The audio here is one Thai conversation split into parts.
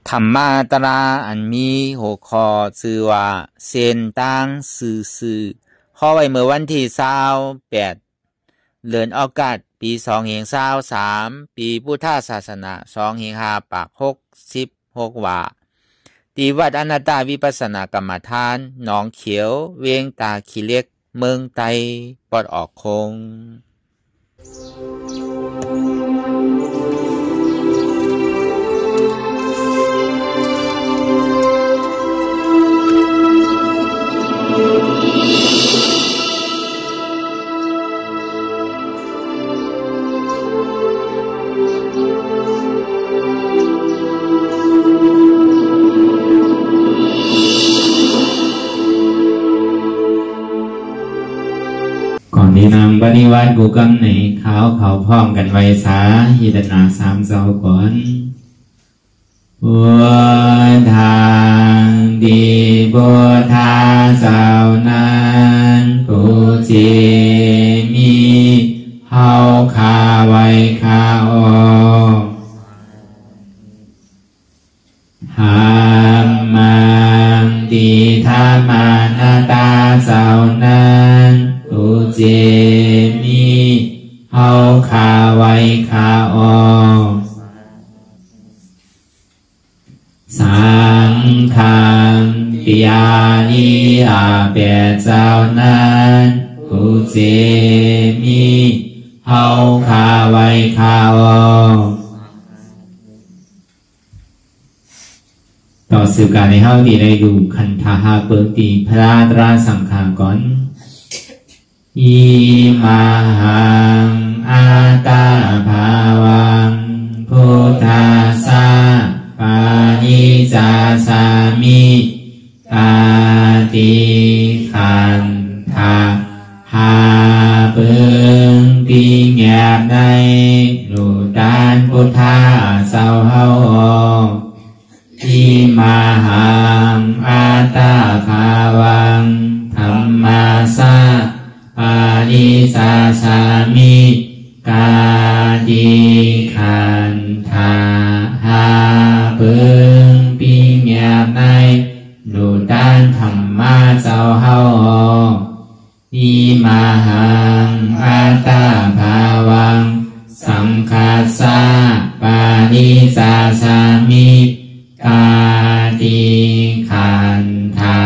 ธรรมาตราอันมีหัวข้อชื่อว่าเส้นต่างซื่อข้อไว้เมื่อวันที่28เดือนอากาศปี2023ปีพุทธศาสนา25ปัก66ว่าที่วัดอนัตตาวิปัสสนากรรมฐานหนองเขียวเวียงตาขี้เหล็กเมืองไตปอดออกคงก่อนที่นำปฏิวัติกูกำในเขาพร้อมกันไว้สาหิตนาสามเจ้าก่อนพุทธังดีพุทธาเจ้านั้นผู้จีมีเฮาคาไว้คาอธรรมังดีธรรมานาตาเจ้านั้นผู้เจมีเฮาคาไว้คาอสังฆังปิยานิอาเปียเจ้านั้นผู้เจมีเฮาคาไว้คาอต่อสืบการในเฮาที่ได้ดูคันธาหาเปิดตีพระตราสังฆาก่อนอิมาหังอาตาภาวังพุทธัสสะปานิจจาสามิกาติขันธาหาเปิงปีแงบในลูดานพุทธาเศร้าเฮาอิมาหังอาตาภาวังธรรมาสะปานิสาสามิกาติขันธาหาเปิงปีแงบในดูด้านธรรมะเจ้าเฮาอิมาหังอาตาภาวังสังฆัสสะปานิสาสามิกาติขันธา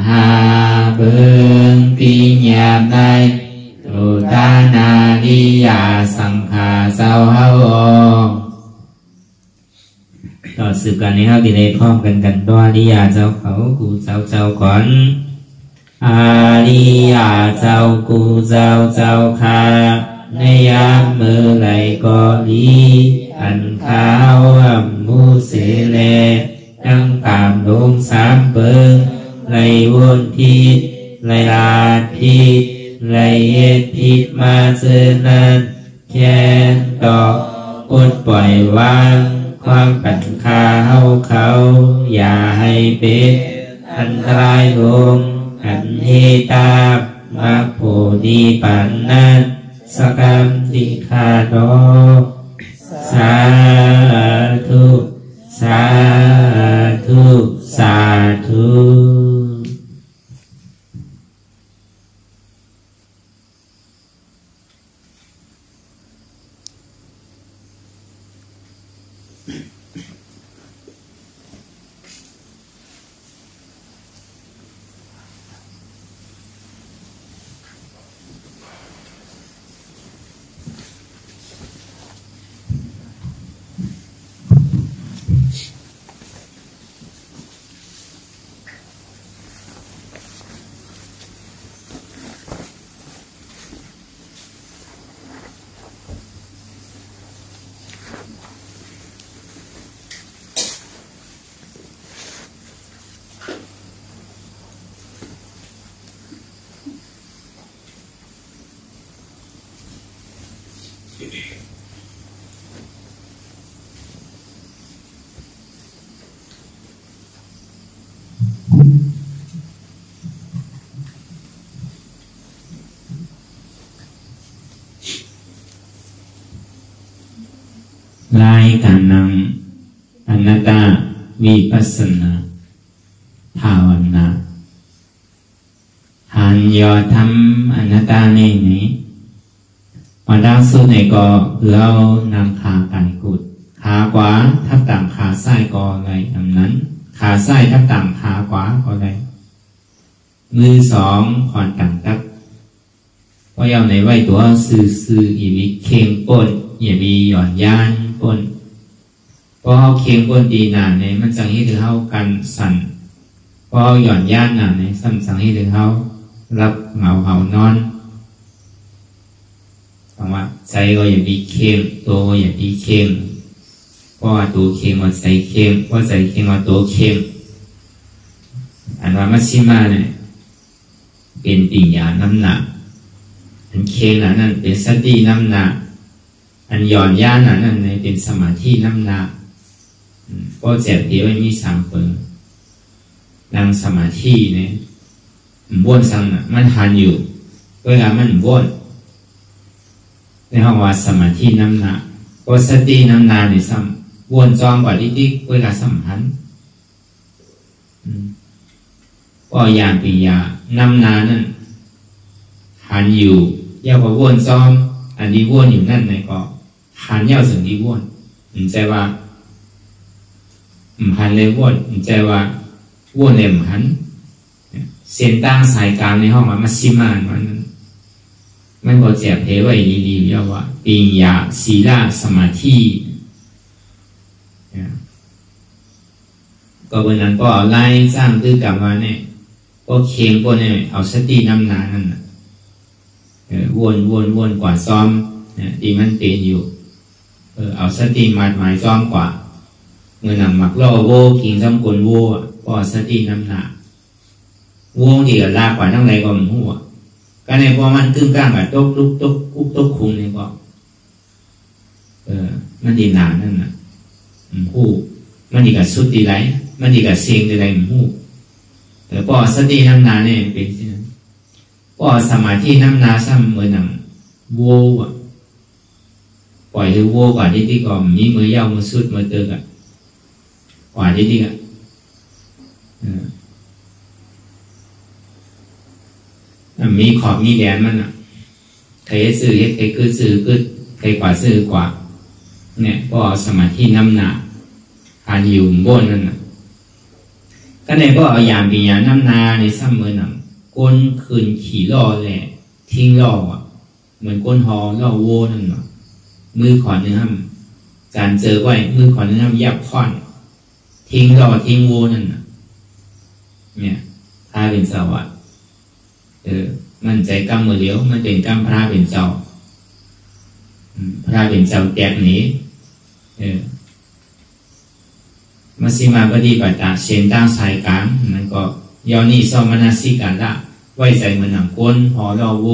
หาเปิงปีแงบในดูดานาดิยาสังฆาเจ้าเฮาต่อสืบกันในเฮาที่ได้พร้อมกันด้วยอริยาเจ้าเขากูเจ้าก่อนอาริยาเจ้ากูเจ้าข้าในยามมือไหลก็ดีอันข้าวมูเสเลดังตามดงสามเปิงไหลวนทิศไหลลาทิศไหลเอ็ดทิศมาเจอนั้นแค่ต่ออุดปล่อยวางความปัญคาเฮาเขาอย่าให้เป็นอันตรายลงอันเฮตามาโพดีปันนั้นสกรรมติคาโตสาธุสาธุสาธุลายการนำอนัตตา วิปัสสนาภาวนาหันยอทำอนัตตาในนี้มาดังสุดในก็เรานำขาไก่กุดขาขวาทับต่างขาซ้ายก็อะไรอันนั้นขาซ้ายทับต่างขาขวาก็อะไรมือสองขอนต่างตับว่าเอาในไว้ตัวซื่อๆอย่ามีเคียงปนอย่ามีหย่อนย่านปนเพราะเขาเคียงปนดีหนาเนี่ยมันสั่งให้ถึงเขากันสั่นเพราะหย่อนย่านหนาเนี่ยสั่งให้ถึงเขารับเหงาเหานอนคำว่าใจก็อย่ามีเคียงตัวก็อย่ามีเคียงเพราะว่าตัวเคียงว่าใจเคียงเพราะใจเคียงว่าตัวเคียงอันว่ามัชฌิมาเนี่ยเป็นปิญญาน้ำหนักอันเคียงนั้นเป็นสติน้ำหนักอันหย่อนย่านนั้นเป็นสมาธิน้ำหนักก็เจ็บเดียวมีสามเปิงนั่งสมาธิเนี่ยบ้วนสังน่ะมันหันอยู่เวลามันบ้วนในห้องว่าสมาธิน้ำหนักก็สติน้ำหนักในซ้ำบ้วนจอมกว่าดิ๊กเวลาสัมพันธ์ก็ยานปิยาน้ำหนักนั่นหันอยู่เยาว่าบ้วนจอมอันนี้บ้วนอยู่นั่นในก็หันเยาถึงที่บ้วนใจว่าหันเลยบ้วนใจว่าบ้วนเลยหันเส้นตั้งสายกลางในห้องมัชฌิมามันก็เจ็บเหไว้ดีๆเรียกว่าปิญญาศีลสมาธิก็วันนั้นก็เอาไล่สร้างตื้อกลับมาเนี่ยก็เคียงก็เนี่ยเอาสติน้ำหนานั่นวนกว่าซ้อมที่มันเป็นอยู่เอาสติมัดหมายซ้อมกว่าเมื่อหนังหมักล่อโวกิงซ้ำกลโวก็สติน้ำหนาวงที่ลากกว่าทั้งไรก็มันหัวก็ในพอมันกึ่งกลางกับตกคุงเนี่ยก็มันดีหนานั่นน่ะหูมันดีกับสุดดีไรมันดีกับเสียงดีไรมันหูแต่พอสติน้ำนาเนี่ยเป็นที่นั้นพอสมาธิน้ำนาซ้ำเหมือนหนังโวปล่อยให้โวกว่าที่ก็มีมือยาวมือสุดมือเตอกกว่าที่ก็มีขอบมีแดนมันใครซื้อใครคือซื้อคือใครกว่าซื้อกว่าเนี่ยก็สมาธิน้ำหนาหันอยู่บนนั่นก็ในก็เอาอย่างปีอย่างน้ำนาในซ้ำมือหนังก้นคืนขี่ล่อแหละทิ้งล่อเหมือนก้นหอล่อโวนั่นมือขอนเนื้อการเจอไว้มือขอนเนื้อยับค่อนทิ้งล่อทิ้งโวนั่นเนี่ยถ้าเป็นสวัสดิ์มันใจกรรมมือเดียวมันเป็นกรรมพระเป็นเจ้าพระเป็นเจ้าแตกนี้มัชฌิมาปฏิปทาเส้นตั้งสายกลางมันก็ยอนี่สมนัสสิการละไว้ใจเหมือนหนังก้นพอเราโว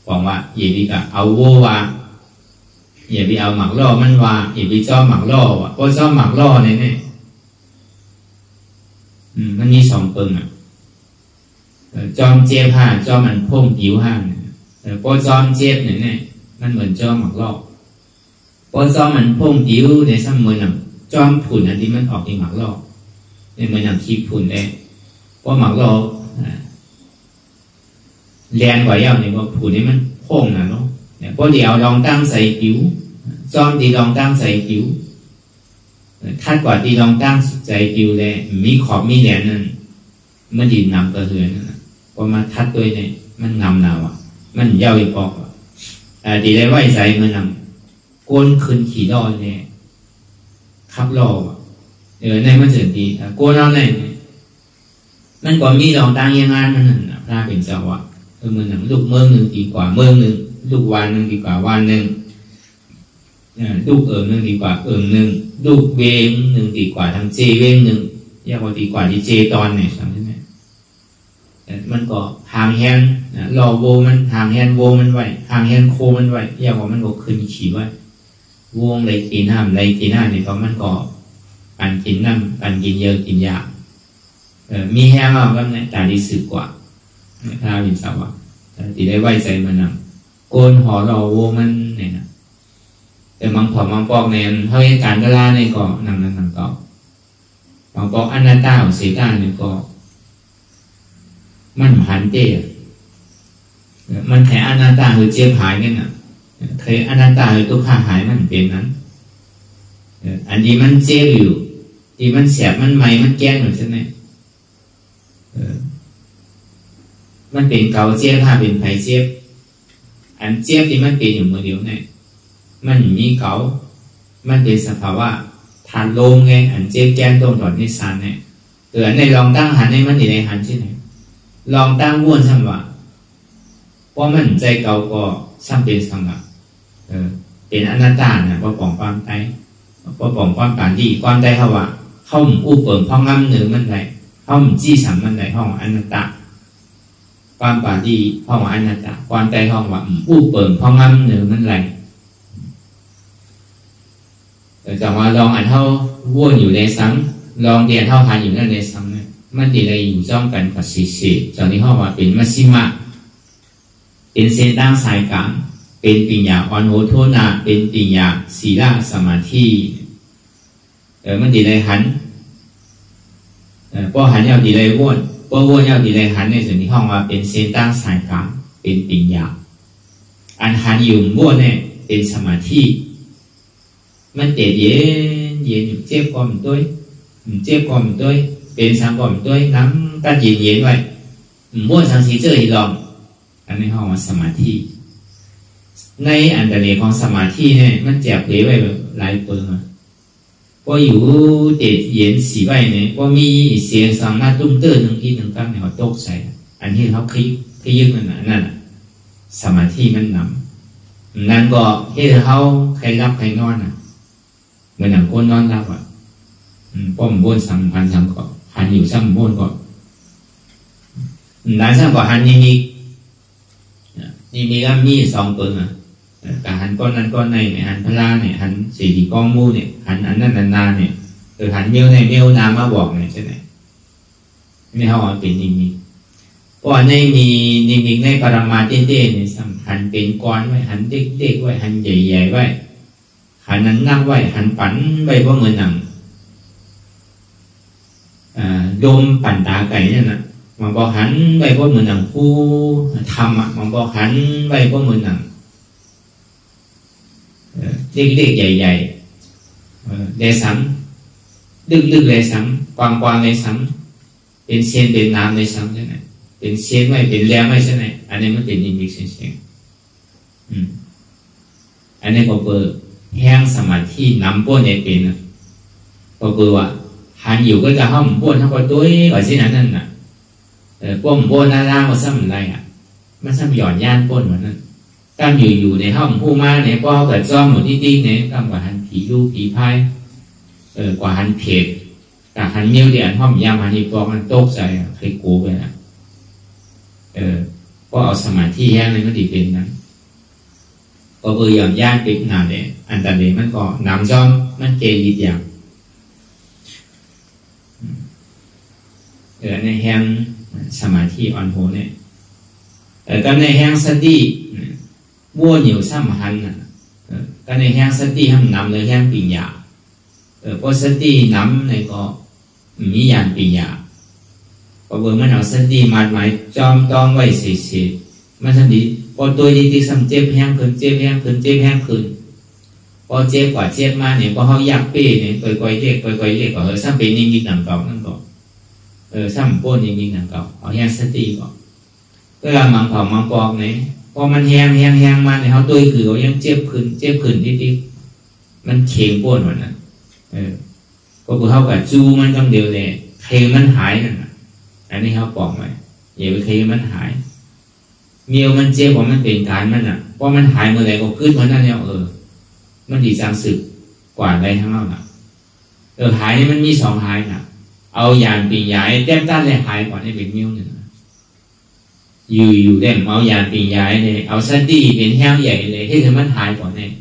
บอกว่าอย่าไปกับเอาโวว่าอย่าไปเอาหมักล่อมันว่าอย่าไปจ้อหมักล่อว่ะเพราะจ้อหมักล่อเนี่ยมันมีสองเปิงจอมเจี๊ยบห่าจอมมันพุ่งผิวห่าพอจอมเจี๊ยบเนี่ยมันเหมือนจอมหมักลอกพอจอมมันพุ่งผิวในซ้ำมือหนังจอมผุนอันที่มันออกในหมักลอกในมือหนังขี้ผุนได้เพราะหมักลอกแรงกว่าเย้าเนี่ยว่าผุนนี่มันพุ่งนะเนาะเพราะเดี๋ยวลองตั้งใส่ผิวจอมตีลองตั้งใส่ผิวทัดกว่าตีลองตั้งใส่ผิวเลยมีขอบมีแหลมนั่นมันดินนำกระเทือนพอมาทัดด้วยเนี่ยมันงำหนาวมันเย้าอีปอกดีได้ไหวใจมันนำก้นขึ้นขี่ดอนเนี่ยขับล่อในมันเสร็จดีก้นเราเนี่ยมันก็มีลองตั้งยังไงมันนั่นพระเป็นเจ้ามันหนังลูกเมืองหนึ่งดีกว่าเมืองหนึ่งลูกวานหนึ่งดีกว่าวานหนึ่งลูกหนึ่งดีกว่าหนึ่งลูกเวงหนึ่งดีกว่าทางเจเวงหนึ่งยากกว่าดีกว่าที่เจตอนเนี่ยใช่ไหมมันก็หางแฮนรอโวมันหางแฮนโวมันไว้หางแฮนโคมันไว้ยากกว่ามันก็ขึ้นขี่ไว้วงไรตีน้ำไรตีหน้าเนี่ยก็มันก็ปั่นกินน้ำปั่นกินเยอะกินยากมีแฮมเอาก็เนี่ยแต่ดีสึกกว่าถ้าเป็นสาวที่ได้ไว้ใจมันนะโกนหอรอโวมันเนี่ยนะแต่บางผอมบางปอกเนี่ยเท่าการเวลาเนี่ยก็นั่งต่อ บอกอนัตตาของเสกาเนี่ยก็มันหันเต้มันแค่อนัตตาคือเจ็บหายเนี่ยนะเคยอนัตตาคือทุกข์หายมันเป็นนั้นอันนี้มันเจ็บอยู่ที่มันแสบมันไหมมันแก้เหมือนใช่ไหมมันเป็นเกาเจ็บถ้าเป็นไผเจ็บอันเจ็บที่มันเป็นอยู่เมื่อเดียวเนี่ยมันมีเกามันเป็นสภาวะทานลมไงอันเจ็บแก้ตรงตอนที่สันเนี่ยในลองตั้งหันในมันอยู่ในหันใช่ไหมลองตั้งม้วนซ้ำว่าเพราะมันใจเกาก็ซ้ำเป็นสังกัดเป็นอนัตตานะว่าปองความใจว่าปองความการดีความใจเขาว่าเขาอู้เปิดห้องงำเหนือมันไหนเขาจี้สัมมันไหนห้องอนัตตาความการดีห้องอนัตตาความใจห้องว่าอู้เปิดห้องงำเหนือมันไหนแต่ว่าลองอันเท่าว่นอยู่ในซ้ำลองเดียนเท่าพันอยู่นั่นในซ้ำเนี่ยมันดีเลยอยู่จ้องกันกับสีตอนนี้ห้องว่าเป็นมัชชิมะเป็นเส้นตั้งสายกลางเป็นปัญญาอ่อนโหโทนาเป็นปัญญาศีลสมาธิมันดีเลยหันพอหันยาวดีเลยว่นพอว่นยาวดีเลยหันในส่วนที่ห้องว่าเป็นเส้นตั้งสายกลางเป็นปัญญาอันหันอยู่ว่นเนี่ยเป็นสมาธิมันเย็นอยู่เจ็บก่อนตัวเจ็บก่อนตัวเป็นสังก่อนตัวน้ำตัดเย็นไว้ว่นสังสีเจออีหลอมอันนี้ห้องว่าสมาธิในอันตรายของสมาธิเนี่ยมันแจกเผยไว้แบบหลายตัวพออยู่เด็ดเย็นสีไว้เนี่ยพอมีเสียงสังมาตุ้มเตอร์หนึ่งที่หนึ่งตั้งเนี่ยเขาตกใส่อันที่เขาคลิกนั่นสมาธิมันนำนั่นก็ให้เขาใครรับใครนอนเหมือนหนังก้นนอนรับป้อมบ้นสัมพันธ์สังก็หันอยู่ซ้ำบ้นก็นั่นซ้ำก็หันนี่มีก็มีสองตัวการหันก้อนนั้นก้อนในเนี่ยหันพลาเนี่ยหันสีดีก้องมูเนี่ยหันอันนั้นนานเนี่ยหันเมียวในเมียวน้ำมาบอกเนี่ยใช่ไหมนี่เขาเอาเป็นนิมิตเพราะในมีนิมิตในปรมาเต้เนี่ยหันเป็นก้อนไว้หันเด็กๆไว้หันใหญ่ๆไว้หันนั้นนั่งไว้หันปั่นไว้เพราะเหมือนหนังโยมปั่นตาไก่เนี่ยนะมันก็หันไปเพราะเหมือนหนังผู้ทำมันก็หันไปเพราะเหมือนหนังเด็กๆใหญ่ๆเลยซ้ำดึกๆเลยซ้ำกวางๆเลยซ้ำเป็นเส้นเป็นน้ำเลยซ้ำใช่ไหมเป็นเส้นไม่เป็นแล้วไม่ใช่ไหมอันนี้มันเป็นนิมิตเสียงอันนี้ก็เปิดแห้งสมาธิน้ำป้วนเนี่ยเป็นก็เปิดว่าหันอยู่ก็จะห้องป้วนทั้งตัวว่าเช่นนั้นน่ะป้นโบนล่างๆว่าซ้ำอะไรมันซ้ำหย่อนย่านป้นเหมือนนั้นตั้งอยู่ในห้องผู้มาในป้อเกิดจ้องหมดที่เนี่ยตั้งกว่าหันผีลูกผีพายกว่าหันเพจแต่หันเมียวเดียนห้องยามหันอีปอมันโต๊ะใจเคยกูไปนะก็เอาสมาธิแห้งเลยมันดีเป็นนั้นก็เบอร์หย่อนย่านเป็นหนาเลยอันตรายมันก็น้ำจ้องมันเกลีอย่างในแห้งสมาธิอ่อนโหเนี่ยก็ในแห้งสติวัวเหนียวซ้ำหันก็ในแห้งสติห้ามนำเลยแห้งปิญญาเพราะสตินำในก็มียานปิญญาพอเมื่อมันเอาสติมาหมายจอมต้องไว้เสียมันทันทีพอตัวดีที่ซ้ำเจ็บแห้งขึ้นเจ็บแห้งขึ้นเจ็บแห้งขึ้นพอเจ็บกว่าเจ็บมาเนี่ยพอเขาอยากเป้เนี่ยก่อยๆเรียกก็ซ้ำเป็นนิมิตต่างเก่านั่นก็ซ้ำป้นนิมิตต่างเก่าเอาแห้งสติก็เวลามังเผามังปอกเนี่ยพอมันแห้งมาเนี่ยเขาตัวคือเขายังเจ็บขึ้นนิดมันเข่งป้นเหมือนนั้นก็คือเขากับจูมันต้องเดียวเลยเคมันหายนั่นอันนี้เขาปอกไว้อย่าไปเคมันหายเมียวมันเจ็บเพราะมันเป็นการมันเพราะมันหายเมื่อไรก็ขึ้นเพราะนั่นเนี่ยมันดีจังสึกกว่าอะไรทั้งนั้นหายมันมีสองหายเอาอย่างปีใหญ่แต้มต้านเลยหายก่อนให้เป็นเมียวหนึ่งอยู่ได้เอาอย่างปีใหญ่เลยเอาสติเป็นแห้งใหญ่เลยให้ถึงมันหายก่อนเนี่ย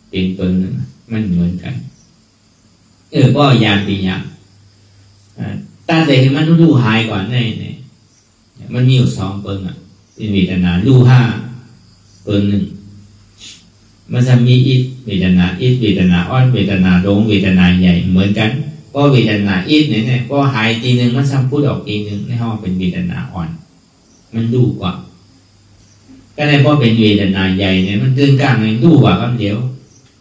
เป็นตัวนึงมันเหมือนกันก็อย่างปีใหญ่ต้านแต่ถึงมันรู้หายก่อนเนี่ยมันมีอยู่สองเปิงเป็นเวทนารู้ห้าเปิงหนึ่งมันจะมีอิทเวทนาอ่อนเวทนาลงเวทนาใหญ่เหมือนกัน ก็เวทนาอีกเนี่ยก็หายทีนึงมันซ้ำพูดออกทีนึงในห้องเป็นเวทนาอ่อนมันดูกว่าก็ในพอเป็นเวทนาใหญ่เนี่ยมันตื่นกลางมันดูกว่าคำเดียว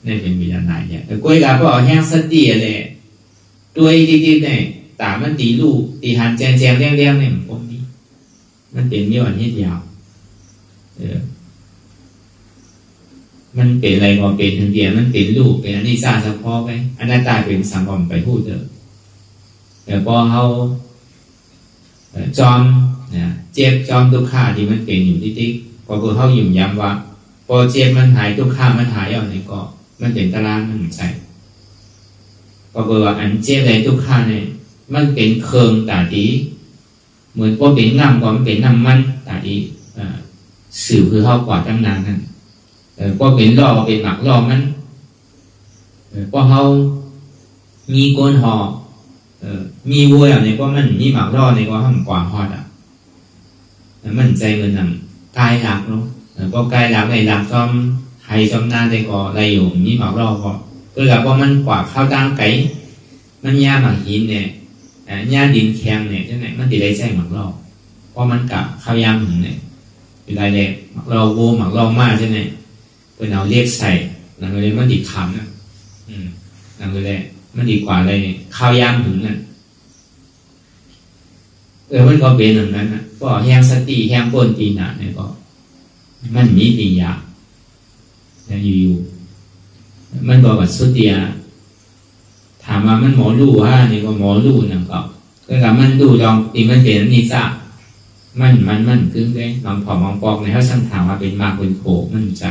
นี่เป็นเวทนาใหญ่แต่กล้วยกาก็เอาแห้งสติอะไรตัวดีๆเนี่ยตามันตีลูกตีหันแจงๆเลี้ยงๆเนี่ยมันก็มีมันเป็นเยอะนิดยาวมันเป็นอะไรก็เป็นถึงเดียวมันเป็นลูกเป็นอนิจจาเฉพาะไปอนัตตาเป็นสังคมไปพูดเถอะแต่พอเขาจอมเนี่ยเจ็บจอมทุกข์ที่มันเป็นอยู่ติ๊กๆพอเขาหยุ่มย้ำว่าพอเจ็บมันหายทุกข์มันหายเอาเนี่ยก็มันเป็นตารางมันใช่พอว่าอันเจ็บอะไรทุกข์เนี่ยมันเป็นเคืองตาดีเหมือนพอเป็นน้ำก็มันเป็นน้ำมันตาดีสื่อคือเขากว่าตั้งนานนั่นก็เป็นล่อก็เป็นหมักล่อมันก็เขามีก้นห่อมีวัวเนี่ยก็มันมีหมักล่อเนี่ยก็ห้ามกว่าฮอดมันใจเงินนำกายหลักเนาะก็กายหลักในหลักซ้อมไห้ซ้อมนานแต่ก็อะไรอยู่มีหมักล่อก็คือแบบว่ามันกว่าข้าวตั้งไก่มันย่าหมักหินเนี่ยย่าดินแข็งเนี่ยจังไหนมันติดได้ใช่หมักล่อเพราะมันกับข้าวยำถึงเนี่ยอยู่ได้เลยหมักล่อโวหมักล่อมากใช่ไหมเป็นเอาเรียกใส่หลังเลยมันดีคำนะหลังเลยมันดีกว่าอะไรข้าวยำถึงนั่นมันก็เป็นอย่างนั้นนะก็แห้งสติแห้งป้นตีหนาเนี่ยก็มันมีตียาอยู่ๆมันบอกว่าสุติยาถามว่ามันหมอรู้ว่านี่ก็หมอรู้นั่นก็กับมันดูลองตีมันเป็นนิสามันกึ่งได้ลองผอมมองปอกในเขาสั่งถามว่าเป็นมาเป็นโผมันใจ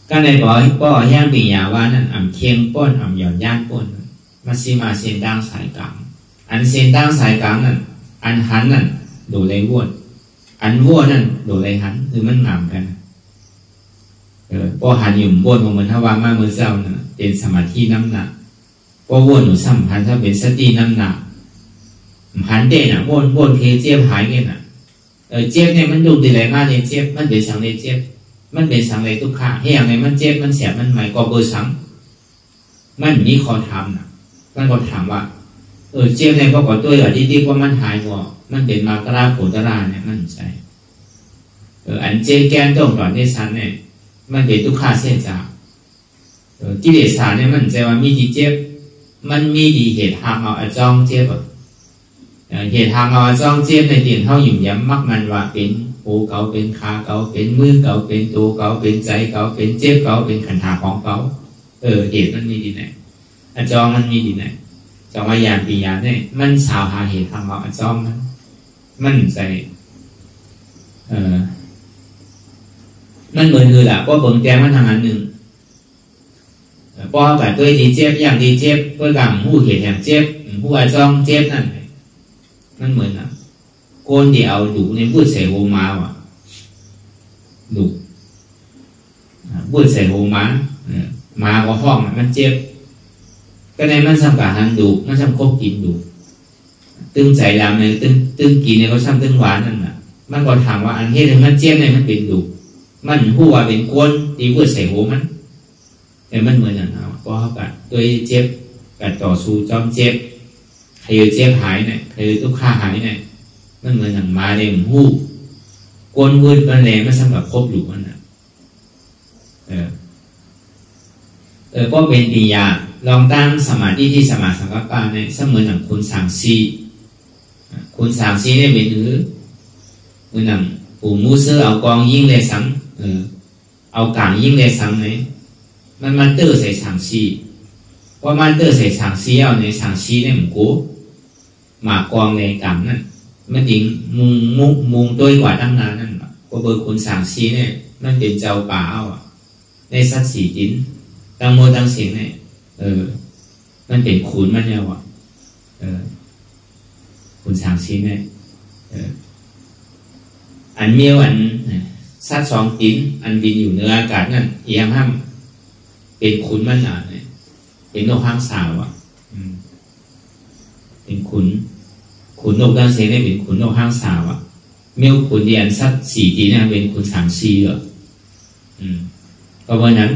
ก็ในบอกก็แห้งตียาว่านั่นอ่ำเคียงป้นอ่ำหย่อนย่างป้นมาซีมาเส้นดังสายกลางอันเส้นดังสายกลางนั่นอันหันนั่นโดดเลยวนอันวัวนั่นโดดเลยหันคือมันงามกันพอหันอยู่บนของมันถ้าวางมาเมื่อเช้าน่ะเป็นสมาธิน้ำหนักพอวนหนูสัมพันธ์ถ้าเป็นสติน้ำหนักหันเด่นอ่ะวนเคเจี๊ยบหายเงี้ยน่ะเจี๊ยบเนี่ยมันดูดีเลยมากเลยเจี๊ยบมันเป็นสังเลยเจี๊ยบมันเป็นสังเลยทุกข์ให้อย่างไรมันเจ็บมันเสียมันใหม่ก็เบอร์สังมันมีข้อธรรมน่ะมันก็ถามว่าเจี๊ยบเนี่ยก็ก่อตัวอย่างดีๆว่ามันหายหัวมันเป็นมากราโผตราเนี่ยมันใช่อันเจ็บแก้มต้องก่อนที่สันเนี่ยมันเป็นทุกข์เสียจากกิเลสเนี่ยมันใจว่ามีดีเจ็บมันมีดีเหตุทางเอาจ้องเจ็บเหตุทางเอาจ้องเจ็บในเตียนเท่าหยุ่มย้ำมักมันว่าเป็นหูเก่าเป็นขาเก่าเป็นมือเก่าเป็นตัวเก่าเป็นใจเก่าเป็นเจ็บเก่าเป็นขันธาของเก่าเหตุมันมีดีไหนจ้องมันมีดีไหนจองว่ายานปียานเนี่ยมันสาวหาเหตุทางเอาจ้องมันใจมันเหมือนคือแหละก็เบิ่งแก้มันทางอันหนึ่งพอแบบตัวดีเจ็บอย่างดีเจ็บเพื่อกับผู้เหตุแห่งเจ็บผู้อาจ้องเจ็บนั่นมันเหมือนอ่ะโกนที่เอาดุในพูดใส่โฮมาว่ะดุพูดใส่โฮมาก็ห้องมันเจ็บก็ในมันสัมผัสหันดุมันสัมคบกินดุตึงใจลำในตึงกินเนี่ยก็สัมตึงหวานนั่นน่ะมันก็ถามว่าอันเหตุมันเจ็บเนี่ยมันเป็นดุมันหัวเป็นก้นตีพูดใส่โฮมันแต่มันเหมือนอย่างนั้นก็เขากัดตัวเจ็บกัดต่อสู้จอมเจ็บใครเจ็บหายเนี่ยใครทุกข์หายเนี่ยมันเหมือนอย่างมาเลยมันหู้ก้นวืดมันแรงมันสำหรับครบอยู่มันน่ะก็เป็นปียาลองตั้งสมาธิที่สมาสังกัปปะเนี่ยเสมือนอย่างคุณสามซีคุณสามซีเนี่ยเป็นเหมือนอย่างปู่มูเซอร์เอากองยิ่งเลยสังเอากลางยิ่งเลยสังเนี่ยมันเตอร์ใส่สามซีเพราะมันเตอร์ใส่สามซีเอาในสามซีเนี่ยมันกูหมากกองในกลางนั่นมันดิ่งมุงด้วยกว่าตั้งนานนั่นก็เบอร์คุณสามซีเนี่ยมันเป็นเจ้าป่าเอาในสัตว์สีติ้นตั้งโมตั้งเสียงเนี่ยมันเป็นขุนมันเนี่ยว่ะคุณสามซีเนี่ยอันเมียวอันสัตว์สองติ้นอันบินอยู่เหนืออากาศนั่นเอียงห้ามเป็นขุนมันเนี่ยเป็นนกข้างสาวเป็นขุนนกตั้งเสียงเนี่ยเป็นขุนนกข้างสาวเมียวขุนเดียนสัตว์สี่ติ้นเนี่ยเป็นขุนสามซีเหรอก็เพราะนั้น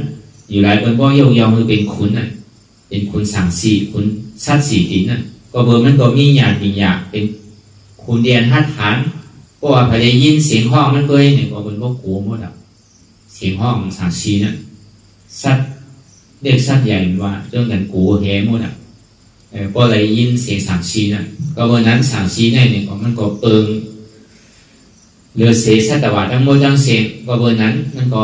อยู่หลายคนก็ยกย่องคือเป็นขุนน่ะเ เป็นคุณสั่งสี่คุณสัตว์สี่ตินนั่นก็เบอร์มันก็มีอย่างหนึ่งอย่างเป็นคุณเดียนหัดฐานเพราะว่าพอได้ยินเสียงห้องมันก็เนี่ยก็เป็นพวกกูหมดอ่ะเสียงห้องสั่งสี่นั่นสัตว์เด็กสัตว์ใหญ่ว่าเรื่องกันกูแห่หมดอ่ะก็เลยยินเสียงสั่งสี่นั่นก็วันนั้นสั่งสี่เนี่ยก็มันก็เปิงเรือเสียสัตว์ว่าทั้งหมดทั้งเสียงก็วันนั้นมันก็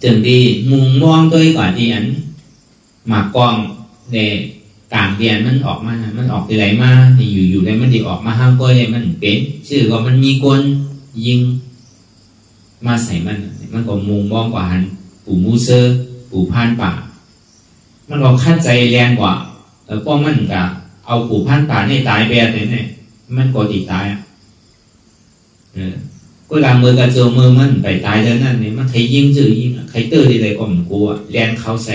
ถึงดีมุงมองด้วยก่อนที่อันหมากกองในกลางเดียนมันออกมามันออกที่ไหนมาที่อยู่ๆแล้วมันดีออกมาห้างก้อยเลยมันเป็นชื่อก็มันมีกลยิงมาใส่มันก็มุงมองกว่าหันปู่มูเซอร์ปู่พานป่ามันก็ขั้นใจแรงกว่าป้องมันกะเอาปู่พานป่าในตายไปเนี่ยมันก็ติดตายก็ลางมือกระโจมมือมันไปตายแล้วนั่นเนี่ยมันใครยิงจื้อยิงใครตื้อที่ใดก็มันกลัวแลนเข้าใส่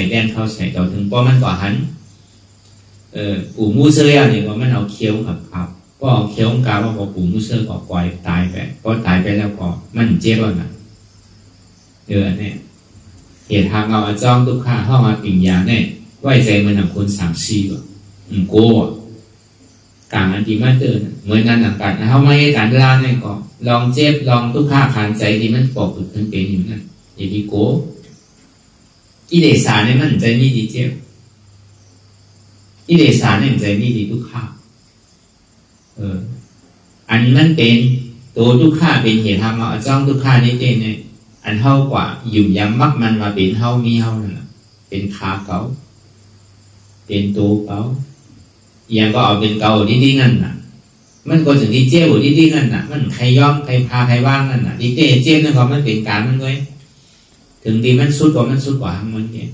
ต่อถึงป้อมันก็หันปู่มูเซอร์เนี่ยก็มันเอาเคี้ยวครับก็เอาเคี้ยวกาว่าพอปู่มูเซอร์ก็ปล่อยตายไปก็ตายไปแล้วก็มันเจ็บแล้วนะเนี่ยเหตุทางเอาจ้องทุกข้าเข้ามาปิ่งยาเนี่ยไว้ใจมันหนักคนสั่งซีว่ะกลัวกลางอันดีมาเตือนเหมือนกันหนักกันนะเขาไม่ให้การล่าเนี่ยก็ลองเจ็บลองทุกข้าขานใจที่มันปกปิดมันเป็นอยู่นั่นอย่าดีโก้กิเลสเนี่ยมันใจนี่ดีเจ็บกิเลสเนี่ยใจนี่ดีทุกข้าอันนั้นเป็นตัวทุกข้าเป็นเหตุทำเอาจ้องทุกข้านี่เจเนี่ยอันเท่ากว่ายุ่มยำมักมันมาเป็นเท่ามีเท่านั่นเป็นขาเก่าเป็นตัวเก่าอย่างก็เอาเป็นเก่าดีๆนั่นน่ะมันก็ถึงที่เจ้าดีๆนั่นน่ะมันใครย่อมใครพาใครว่างนั่นน่ะที่เจ้นั่นก็มันเป็นการมันด้วยถึงที่มันสุดกว่ามันสุดกว่าทั้งมันเนี่ย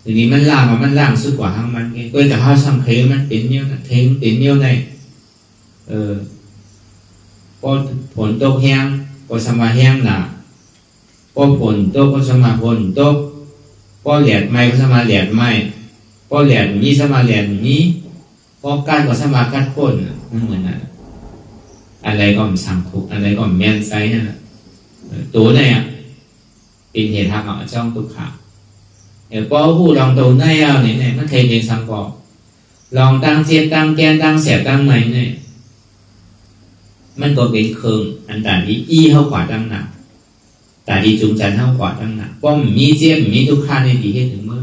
ถึงนี้มันล่างกว่ามันล่างสุดกว่าทั้งมันเนี่ยก็แต่เขาสังเกตมันเป็นเนี่ยนะเทงเป็นเนี่ยในพอผลตกแห้งก็สมาแห้งหนาพอผลตกก็สมาผลตกพอแหลดไม้ก็สมาแหลดไม้พอแหลดนี้สมาแหลดนี้พอการก็สมากัดก้นมันเหมือนนั้นอะไรก็มันสั่งถูกอะไรก็มันแม่นไซนั่นแหละตัวเนี่ยเป็นเหตุทางเอาจ้องทุกขาพอผู้ลองตัวในเอาเนี่ยมันเคยเรียนสังกอลองตั้งเจ็บตั้งแกนตั้งแสบตั้งไหนเนี่ยมันก็เป็นเคืองอันต่างที่อี้เข้ากว่าตั้งหนักแต่ที่จุงจันเข้ากว่าตั้งหนักป้อมมีเจ็บมีทุกขาในดีให้ถึงเมื่อ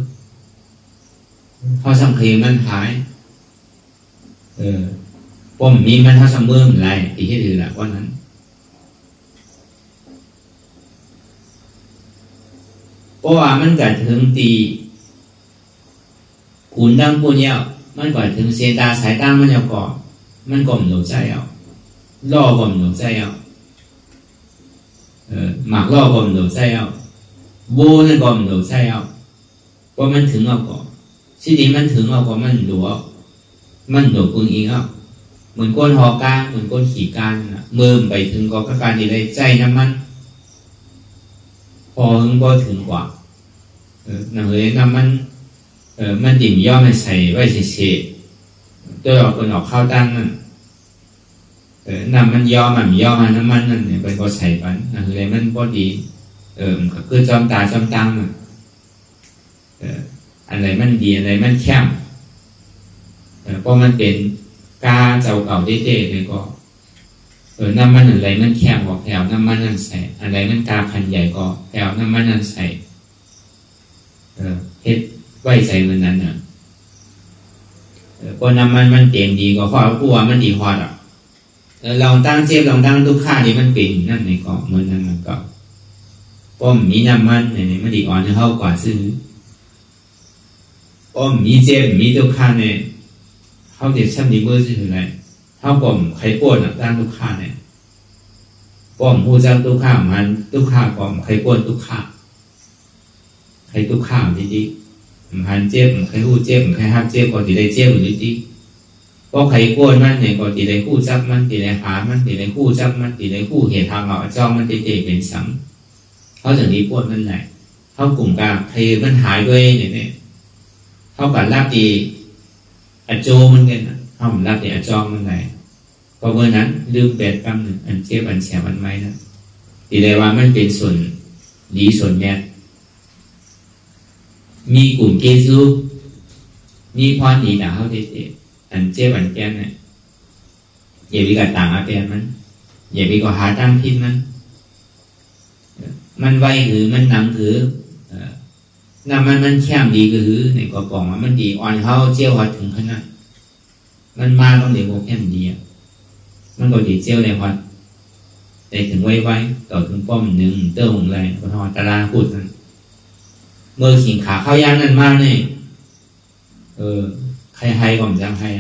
พอสังเกตมันหายป้อมมีมันเท่าเสมออะไรดีให้ถึงแหละว่านั้นเพราะว่ามันเกิดถึงตีขุนดังปูนเย้ามันก่อนถึงเสียตาสายตั้งมันเย้าก่อนมันก่อมหนูใจเอาล่อก่อมหนูใจเอาหมากล่อก่อมหนูใจเอาโบนั่นก่อมหนูใจเอาเพราะมันถึงเอาก่อนที่ดีมันถึงเอาก่อนมันหลวมันหนูปึงอีกเอาเหมือนก้นหอกาเหมือนก้นขี่การมือไปถึงก็การที่ได้ใจน้ำมันพอถึงบ่ถึงกว่าหนังเลยน้ำมันดิ่มย่อมันใส่ไว้เฉยๆตัวออกคนออกข้าวตั้งนั่นน้ำมันย่อมันย่อมาน้ำมันนั่นเนี่ยไปก็ใส่ปันหนังเลยมันบ่ดีก็คือจอมตาจอมตังอะไรมันดีอะไรมันแคบเพราะมันเป็นกาเจ้าเก่าเจ๊ๆเลยก็น้ำมันอะไรมันแคบกว่าแถวน้ำมันนั่นใส่อะไรมันกาพันใหญ่ก็แถวน้ำมันนั่นใส่เฮ็ดไว้ใส่เหมือนนั้นน่ะเพราะน้ำมันเปลี่ยนดีก็เพราะผู้ว่ามันดีพอดอ่ะลองตั้งเจ็บลองตั้งทุกค่าที่มันเป็นนั่นในก็เหมือนนั้นมันก็ป้อมมีน้ำมันในมันดีอ่อนเข้ากว่าซื้อป้อมมีเจ็บมีทุกค่าเนี่ยเขาเด็ดซ้ำดีเบอร์ซื้ออะไรเท่าป้อมไข่ป้วนตั้งทุกค่าเนี่ยป้อมผู้จ้างทุกค่ามันทุกค่าป้อมไข่ป้วนทุกค่าไข่ทุกค่าดีๆมันเจ็บไข่หู้เจ็บไข่หักเจ็บก็ตีได้เจ็บอยู่ดีๆเพราะไข่ป้วนมันเนี่ยก็ตีได้คู่จับมันตีได้หามันตีได้คู่จับมันตีได้คู่เหตุทางเอาจ้องมันตีเป็นซ้ำเขาถึงนี้ป้วนมันไหนเขากลุ่มกลางไข่มันหายด้วยเนี่ยเขากัดลาบดีอโจมันกันนะเขาลาบดีอจองมันไหนพอเมื่อนั้นลืมแปดกำหนึ่งอันเจ็บอันแสบอันไม่นะตีได้ว่ามันเป็นส่วนดีส่วนแย่มีกลุ่มเกซู ni pon ni đã hao thế thế anh chế bản kén này vậy bị cả tàng ở tiềnมันvậy bị có há tăng thiênมันไวหรือมันหนังหรือน้ำมันแข็งดีหรือในกระป๋องมันดีอ่อนเขาเจียวหัดถึงขนาดมันมาต้องเดี๋ยวโมแข็งดีมันก็ดีเจียวในหัดแต่ถึงไวต่อถึงป้อมหนึ่งเต้าหงไรพอทอตารางพูดนั้นเมื่อขิงขาเข้าย่างนั่นมากเนี่ยใครให้ก่อนจังให้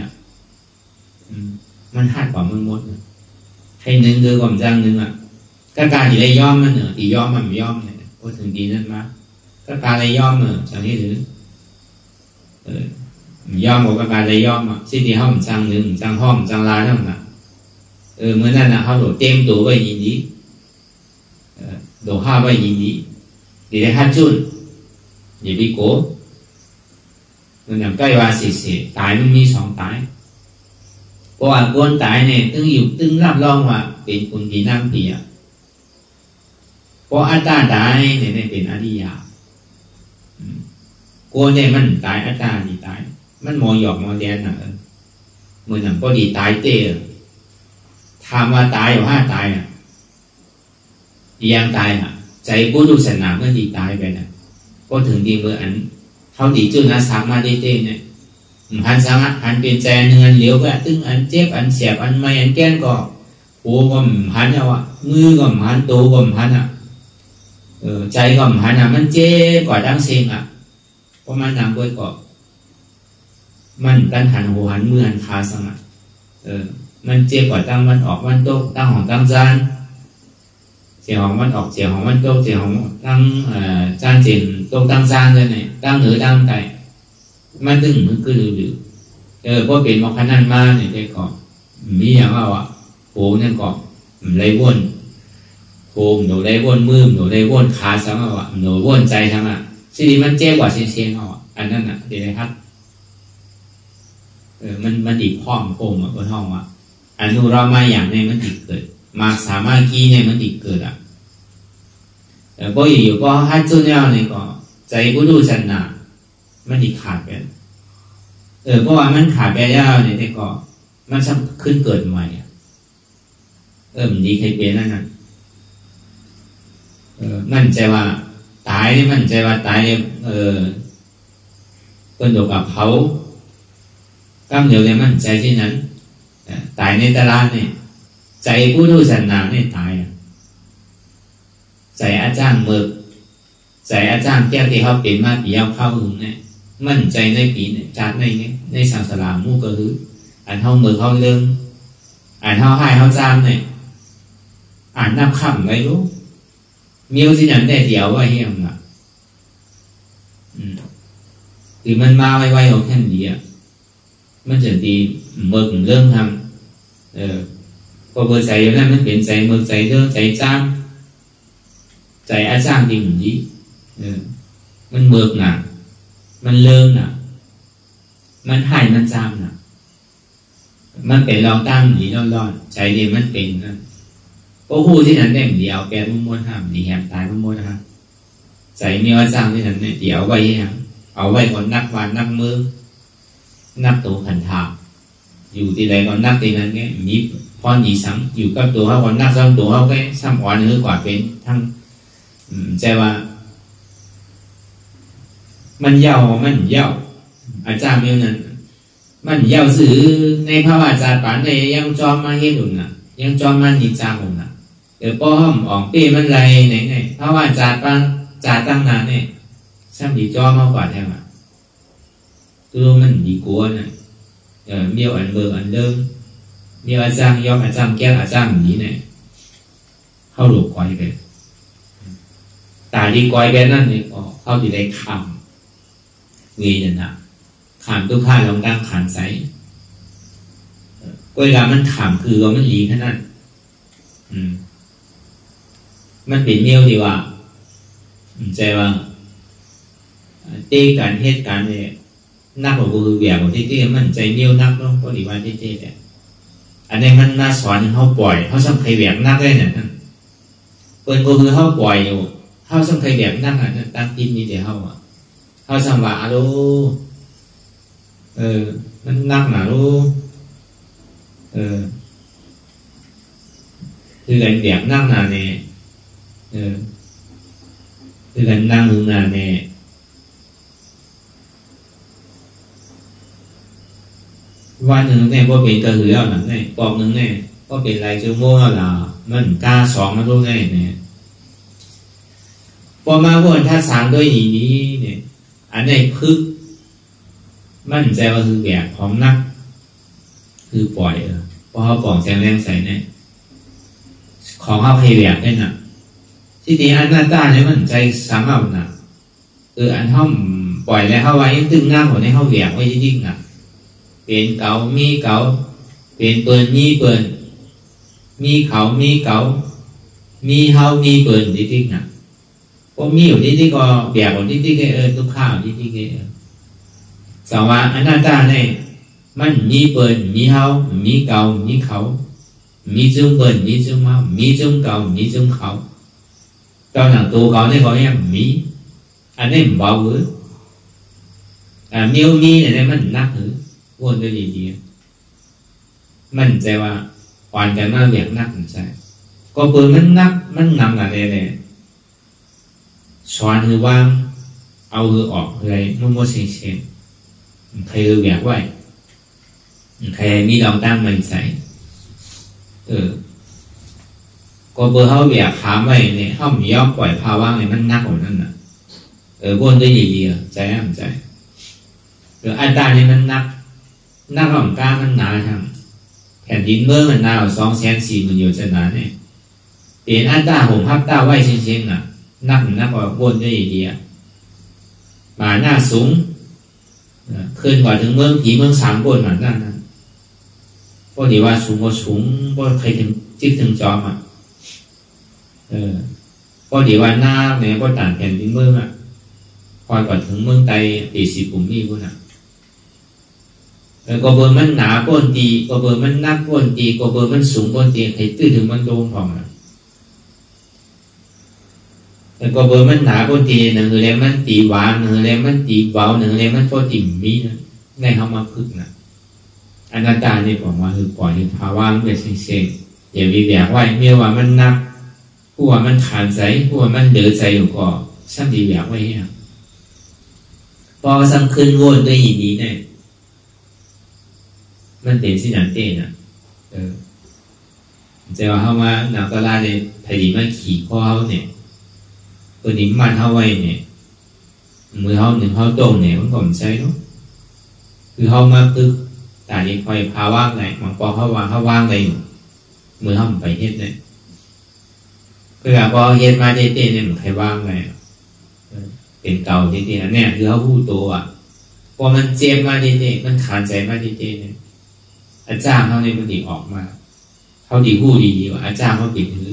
มันหัดกว่ามันหมดให้หนึ่งก่อนจังหนึ่งก็การที่ได้ย่อมมันตีย่อมมันไม่ย่อมเนี่ยพอถึงดีนั่นมาก็การได้ย่อมจังนี้หรือย่อมกับการได้ย่อมสิ่งที่เขาจังหนึ่งจังห้อมจังลาเท่านั้นเมื่อนั้นเขาโดดเต็มตัวไปยินดีโดดห้าไปยินดีดีได้ฮัดจุนอย่าไปโก้มันอย่างใกล้ว่าสิตายมันมีสองตายเพราะว่าคนตายเนี่ยตึงอยู่ตึงรับรองว่าเป็นคนที่นั่งผีเพราะอัตตาตายเนี่ยเป็นอริยะคนเนี่ยมันตายอัตตาดีตายมันมอหยอกมอแดนเหมือนอย่างพอดีตายเต้ถามว่าตายอยู่ห้าตายยังตายใจผู้ดูศาสนาเมื่อดีตายไปก็ถึงดีเมื่ออันเขาดีจุดนะสามมาได้เต้เนี่ยหันสังหันเป็นใจเงินเหลียวก็ตึงอันเจ็บอันเสียบอันไม่อันแก้นก็โอ้ก็หันเอามือก็หันโตก็หันใจก็หันมันเจ็บกว่าดังเสียงเพราะมันนำด้วยก็มันกันหันหัวหันมือหันขาสังมันเจ็บกว่าตั้งมันออกมันโตตั้งของตั้งจานเสียงของมันออกเสียงของมันโตเสียงของตั้งจานเสียงโตตั้งจานเลยเนี่ยตั้งเหนือตั้งไตมันตึงมันคือดื้อเพราะเป็นมอขนันมาเนี่ยได้ก่อนมีอย่างว่าโผล่เนี่ยก่อนไรวนโผล่หนูไรวนมือหนูไรวนขาสังหนูวนใจทั้งสิ่งมันเจ็บกว่าเสียงอันนั้นเดี๋ยวนะครับมันดีพร้อมโค้งบนห้องอนุรามาอย่างในมันติดเกิดมาสามารถกี้ในมันติดเกิดแต่พออยู่ก็ให้จุดแล้วเนี่ยก็ใจผู้ดูศาสนามันติดขาดไปเพราะว่ามันขาดไปแล้วเนี่ยแต่ก็มันจะขึ้นเกิดใหม่มันดีใครเป็นนั่นมั่นใจว่าตายนี่มั่นใจว่าตายเป็นดอกกับเขากำเดียวเลยมั่นใจที่นั้นตายในตลาดเนี่ยใจผู้ดูศาสนาเนี่ยตายใจอาจารย์เมือกใจอาจารย์แก้วที่เขาเป็นมาปีเอาเข้าถึงเนี่ยมั่นใจในปีเนี่ยจานในศาสนามู่ก็คืออันเขาเมือกเขาเรื่องอันเขาให้เขาจามเนี่ยอ่านนับคำไว้รู้มีเอาสิ่งนั้นแต่เดียวว่าเฮียงคือมันมาไวๆของแค่นี้มันจะดีเมือกเรื่องทำพอเบอร์ใจอยู่นั่นมันเปลี่ยนใจเมือกใจเรื่องใจจามใจอาจารย์ดีเหมือนนี้มันเมือกมันเลิงมันให้มันจามมันเป็นเราตั้งหนีรอดใจดีมันเป็นก็พูดที่นั้นได้เดียวแปลม้วนห้ามดีแหมตายม้วนนะครับใจมีอาจารย์ที่นั้นเนี่ยเดี๋ยวไว้เอาไว้ก่อนนักวานนักมือนักตัวขันธาอยู่ที่ใดก่อนนักที่นั้นไงมีพอหนีสังอยู่กับตัวเขาก่อนนักซ้ำตัวเขาก็ซ้ำอ่อนนึกกว่าเป็นทั้งใจว่ามันเย้าอาจารย์มีนั้นมันเย้าสื่อในภาวะอาจารย์ป่านในยังจอมมาเฮ็ดหุ่นยังจอมมันนิจาหุ่นป้อมออกเป้มันไรไหนภาวะอาจารย์ป่านจาตั้งนานเนี่ยซ้ำดีจอมมากกว่าแท้ตัวมันดีกว่าเมียวอันเบอร์อันเดิมเมียวอาจารย์ยอมอาจารย์แก้อาจารย์แบบนี้เนี่ยเข้าหลบก้อยไปตาดีก้อยไปนั่นเนี่ยเข้าที่ได้คำวีนั่นขามตัวข้าลองดังขานใสเวลามันขามคือว่ามันหลีขนาดมันเป็นเมียวดีว่าใจว่าเต้การเหตุการณ์เนี่ยนักกว่าคือแบบของที่มันใจเมียวนักเนาะก็ดีว่าที่เนี่ยอันนี้มันน่าสอนเขาปล่อยเขาสังเกตแบบนักได้เนี่ยเปิดก็คือเขาปล่อยอยู่เขาสังเกตแบบนักตั้งกินนี่เดี๋ยวเขาสังว่าอโล มันนักหนารู้คือกันแบบนั่งนานเนี่ยคือกันนั่งหึงนานเนี่ยวันหนึ่งเนี่ยก็เป็นกระหือเอาหนังเนี่ยปอกหนึ่งเนี่ยก็เป็นไรเจ้าโม่เรามันกล้าสองมารู้ไงเนี่ยพอมาวนถ้าสางด้วยอย่างนี้เนี่ยอันนี้พึกมั่นใจว่าคือแบบของนักคือปล่อยพอเขาปล่องแสงแรงใส่เนี่ยของเขาให้แบบได้น่ะที่นี้อันหน้าตาเนี่ยมันใจสังเอาน่ะอันเขาปล่อยแล้วเขาไว้ตึงหน้าหัวในเขาแบบไว้ยิ่งน่ะเป็นเก่ามีเก่าเป็นเปิดมีเปิดมีเขามีเก่ามีเฮามีเปิดยิ่งน่ะพอมีอยู่ที่ก็แบบของที่ก็ทุกข้าวที่ก็สองว่าอันหน้าตาเนี่ยมันมีเปิดมีเฮามีเก่ามีเขามีจุ่มเปิดมีจุ่มเฮามีจุ่มเก่ามีจุ่มเขาตอนหลังตัวเขาเนี่ยเขาเนี่ยมีอันนี้มันเบาหรือมีเนี่ยมันนักหรือวนด้วยดีๆมันใจว่าอ่อนกันมากแบบนักมันใจก็เปิดมันนักมันนำอะไรเลยสอนคือว่างเอาคือออกอะไรมั่วเสียใครคือแบบไว้ใครมีลองตั้งมันใส่ก็เบอร์เขาแบบถามไว้เนี่ยเขาไม่ยอมปล่อยภาวะเนี่ยมันนักกว่านั้นน่ะวนด้วยดีๆใจมันใจอันตาเนี่ยมันนักของกล้ามันหนาทางแผ่นดินเมื่อมันหนา240,000อยู่จะหนาเนี่ยเปลี่ยนอันตาผมพับตาไว้เช่นๆน่ะนักกว่าวนด้วยดีมาหน้าสูงขึ้นกว่าถึงเมืองผีเมืองสามบนเหมือนกันนะพอดีว่าสูงกว่าสูงพอใครถึงจิ๊กถึงจอมพอดีว่าหน้าเนี่ยก็ต่างแผ่นดินเมืองพอกว่าถึงเมืองไต40 กลุ่มนี่พวกน่ะก็เบอร์มันหนาก้นตีก็เบอร์มันนักก้นตีก็เบอร์มันสูงก้นตีให้ตื้อถึงมันโดนของน่ะแต่ก็เบอร์มันหนาก้นตีหนึ่งเลยมันตีหวานหนึ่งเลยมันตีเบาหนึ่งเลยมันก็ติ่มมีนะในเขามาพึกนะอนัตตาเนี่ยบอกว่าคือปล่อยภาวะเป็นเซ็งๆอย่าไปแบกไว้เมื่อว่ามันนักผู้ว่ามันขาดใจผู้ว่ามันเดือดใจอยู่ก็สั่งดีแบกไว้เนี่ยพอสั่งขึ้นวนด้วยอีนี้เนี่ยมันเป็นสิ่งนั้นเต้น่ะจะว่าเขามาหนักตลาดเนี่ยไผ่ดีมาขี่ข้อเขาเนี่ยตัวนี้มันเขาไว้เนี่ยมือเขาหนึ่งเขาตรงเนี่ยมันก็ไม่ใช่เนาะคือเขามาคือแต่นี้คอยพาว่างไงบางปอเขาว่างเลยมือเขาไปเฮ็ดเนี่ยคือแบบพอเฮ็ดมาเต้เนี่ยมันใครว่างไงเป็นเก่าเต้ๆเนี่ยคือเขาพูดตัวพอมันเจ็บมาเต้มันขาดใจมาเต้เนี่ยอาจารย์เขาเนี่ยมันดีออกมาเขาดีหู้ดีว่าอาจารย์เขาปิดถือ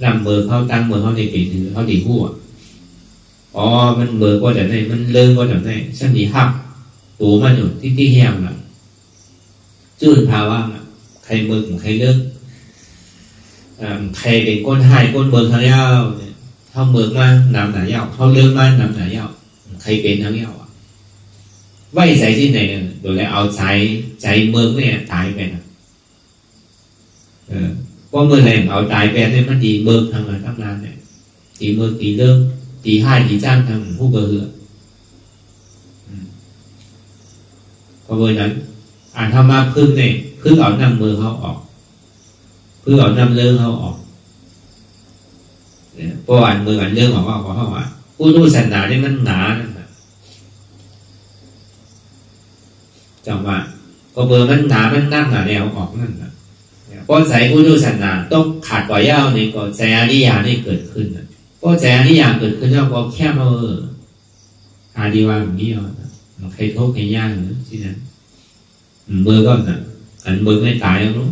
นำเบอร์เขาตั้งเบอร์เขาในปิดถือเขาดีหู้มันเบอร์ก็แบบไหนมันเลื่อนก็แบบไหนฉันดีหักตัวมันอยู่ที่แหงน่ะจืดภาวะใครเบอร์ของใครเลิกใครเป็นก้นหายก้นเบอร์เขาเย้าเนี่ยเขาเบอร์มานำหนาเย้าเขาเลื่อนมานำหนาเย้าใครเป็นทั้งเย้าไว้ใจที่ไหนโดยแล้วเอาใจเมืองเนี่ยตายไปนะเพราะเมื่อไหร่เอาตายไปเนี่ยมันดีเมืองทางไหนทำงานเนี่ยตีเมืองตีเริ่มตีให้ตีจ้างทางผู้เบอร์เพราะเบอร์นั้นอ่านธรรมะพึ่งเนี่ยพึ่งเอานำมือเขาออกพึ่งเอานำเลื่องเขาออกเพราะอ่านมืออ่านเลื่องออกว่าเขาว่าผู้รู้ศาสนาเนี่ยมันหนาจังว่าก็เบอร์มันหนามันนั่งแนวออกนั่นนะเพราะใจผู้รู้ศาสนาต้องขาดปล่อยย่าเนี่ยก็ใจอริยานี่เกิดขึ้นเพราะใจอริยาเกิดขึ้นแล้วก็แค่มาอาดีว่าแบบนี้มันใครทุกข์ใครยากหรือที่นั้นเบอร์ก็น่ะอันเบอร์ไม่ตายแล้วรู้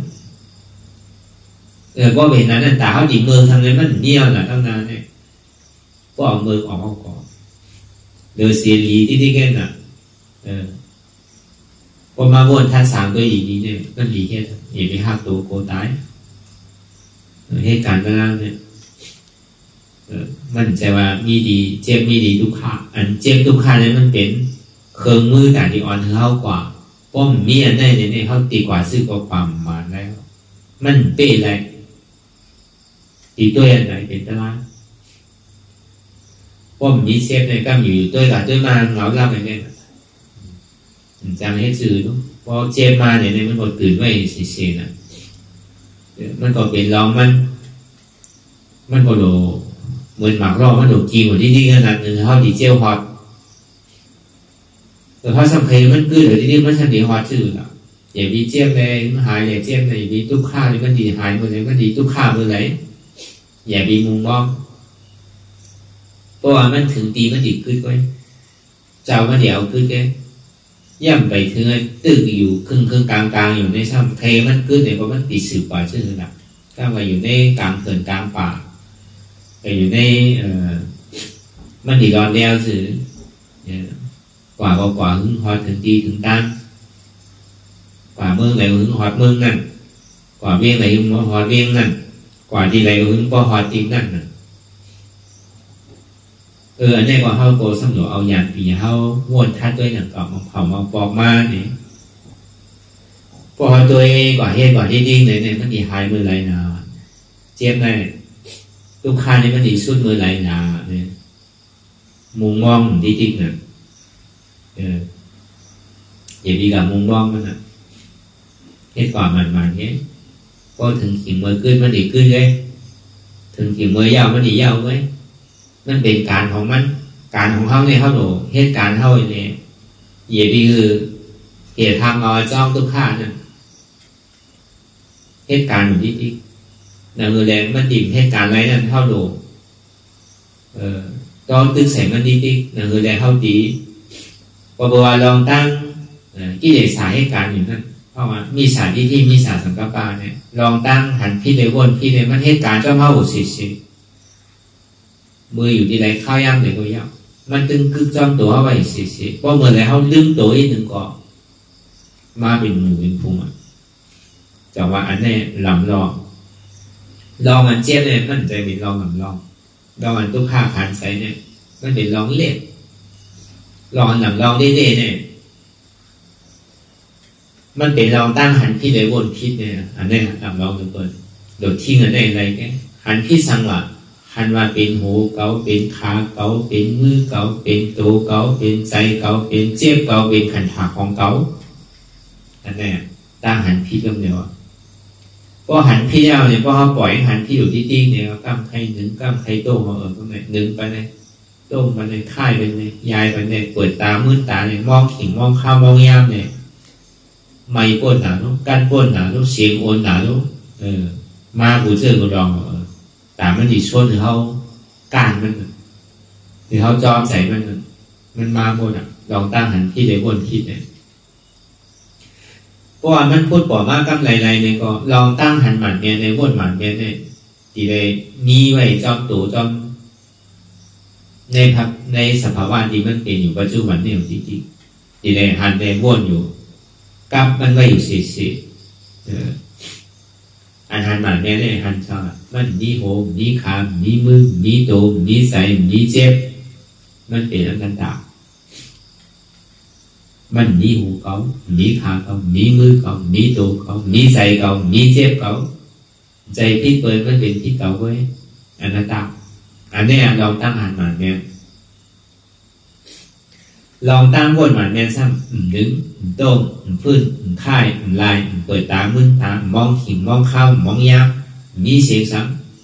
ก็เป็นนั้นแต่เขาดีเมืองทางนั้นมันเนี่ยน่ะตั้งนานเนี่ยก็เอาเมืองออกก่อนเดือดเสียดีที่แค่น่ะพอมาวนท่านสามตัวอีกนี้เนี่ยก็ดีแค่อย่าไปหักตัวโกตายเหตุการณ์ก็แล้วเนี่ยมันจะว่ามีดีเจ็บมีดีทุกข์อันเจ็บทุกข์เนี่ยมันเป็น เครื่องมือการที่อ่อนเท่ากว่าป้อมมีอันได้เนี่ยเขาตีกว่าซื้อก็ความมาแล้วมันเป๊ะเลยตีตัวอันไหนเป็นตลาดป้อมมีเซฟในก็อยู่ตัวกับตัวมาเหงาเล่าไปเนี่ยจังให้จืดพอเจมมาเนี่ยมันก็ตื่นไว้เสียๆนะมันก็เป็นรองมันก็โดเหมือนหมากรอมันโดกีหมดที่ขนาดนึงเขาดีเจลฮอตแต่พอสัมเพมันคือเดี๋ยวที่มันชันดีฮอตจืดอ่ะอย่าดีเจลเลยมันหายอย่าเจลเลยดีทุกข้าวมันดีหายหมดเลยมันดีทุกข้าวหมดเลยอย่าดีมุงบ้องเพราะว่ามันถึงตีมันดีขึ้นไว้เจ้ามันเดี๋ยวขึ้นแกย่ำไปถึงตึกอยู่ครึ่งกลางอยู่ในซ้ำเพมันขึ้นเนี่ยเพราะมันติดสืบป่าชื่อหนักถ้ามาอยู่ในกลางเขื่อนกลางป่าไปอยู่ในมันดีร้อนแล้วสื่อกว่าหึงหอดถึงตีถึงตั้งกว่าเมืองไหนหึงหอดเมืองนั่นกว่าเวียงไหนหึงหอดเวียงนั่นกว่าที่ไหนหึงก็หอดตีนั่นน่ะอันนี้ก็เขาโกสำรวจเอาอย่างปีเขาม้วนทัดด้วยอย่างก่อนมาเผามาปอกมาเนี่ยพอตัวเองกว่าเฮ็ดกว่าที่ดิ้งเนี่ยมันดีหายมือไรนาเจ็บได้ลูกค้านี่มันดีสุดมือไรนาเนี่ยมุงมองที่ดิ้งน่ะอย่าดีกับมุงมองมันน่ะเฮ็ดกว่ามันเนี้ยก็ถึงขิงมือขึ้นมันดีขึ้นเลยถึงขิงมือยาวมันดียาวไว้มันเป็นการของมันการของเขาเนี่ยเขาหนูเหตุการณ์เขาเนี่ยอย่าดีคือเหตุทางเอาจ้องทุกข้านั่นเหตุการณ์อยู่ที่นั่นคือแรงมันดิ่งเหตุการณ์ไรนั่นเขาดูตอนตึกใส่มันดีนั่นคือแรงเขาดีพอบัวลองตั้งกิเลสสายเหตุการณ์อยู่นั่นเพราะว่ามีสารที่มีสารสังกปาเนี่ยลองตั้งหันพี่เลยวนพี่เลยมันเหตุการณ์เจ้าเมาอุสิสิมืออยู่ที่ไหนข้าวย่ำเลยก็ย่ำมันตึงกึกจ้องตัวเข้าไปสิเพราะเมื่อไรเขาดึงตัวอีกหนึ่งก่อมาเป็นหมูเป็นพุงอ่ะจากว่าอันนี้ลำลองอันเจี๊ยบเนี่ยมันจะเป็นลองลำลองอันตุ๊กข้าขานใส่เนี่ยมันเป็นลองเล็ดอันลำลองได้เนี่ยมันเป็นลองตั้งหันพี่เลยวนพิษเนี่ยอันนี้ลำลองเป็นคนโดดทิ้งอันนี้อะไรแกหันพี่สังวะหันว่าเป็นหูเกาเป็นขาเกาเป็นมือเกาเป็นตัวเกาเป็นใจเกาเป็นเจี๊ยบเกาเป็นขันถาของเกาอันนี้ตั้งหันพี่ก็เดียวพอหันพี่เอาเนี่ยพอเขาปล่อยหันพี่อยู่ที่ตีเนี่ยกั้มใครหนึ่งกั้มใครโต้มาตรงไหนหนึ่งไปไหนโต้ไปไหนค่ายไปไหนยายไปไหนเปิดตามืดตาเนี่ยมองขิงมองข้าวมองยามเนี่ยไม่ป้นหนาลูกกันป้นหนาลูกเสียงโอนหนาลูกมากูเจอกูลองแต่มันดีส่วนหรือเขาการมันหรือเขาจอมใส่มันมาบนลองตั้งหันที่ได้บนคิดเนี่ยเพราะว่ามันพูดบอกมากำไรเนี่ยก็ลองตั้งหันหมันเนี่ยในบนหมันเนี่ยที่ได้มีไว้จอมตัวจอมในสภาวะที่มันเป็นอยู่ปัจจุบันเนี่ยจริงๆที่ได้หันในบนอยู่กับมันไว้อยู่สิอาหารหมันเนี่ยหันชามันมีโหมมีขามีมือมีตัวมีใส่มีเจ็บมันเป็นอันกันดามันมีหูเขามีขาเขามีมือเขามีตัวเขามีใส่เขามีเจ็บเขาใจที่เปิดมันเป็นที่เก่าไว้อันนั้นดาอันนี้เราตั้งอาหารหมันเนี่ยลองตั้งบนหมันแม่ซ้ำดึงโต้งพื้นค่ายลายเปิดตามืดตามองขิงมองเข้ามองยามมีเสียงซ้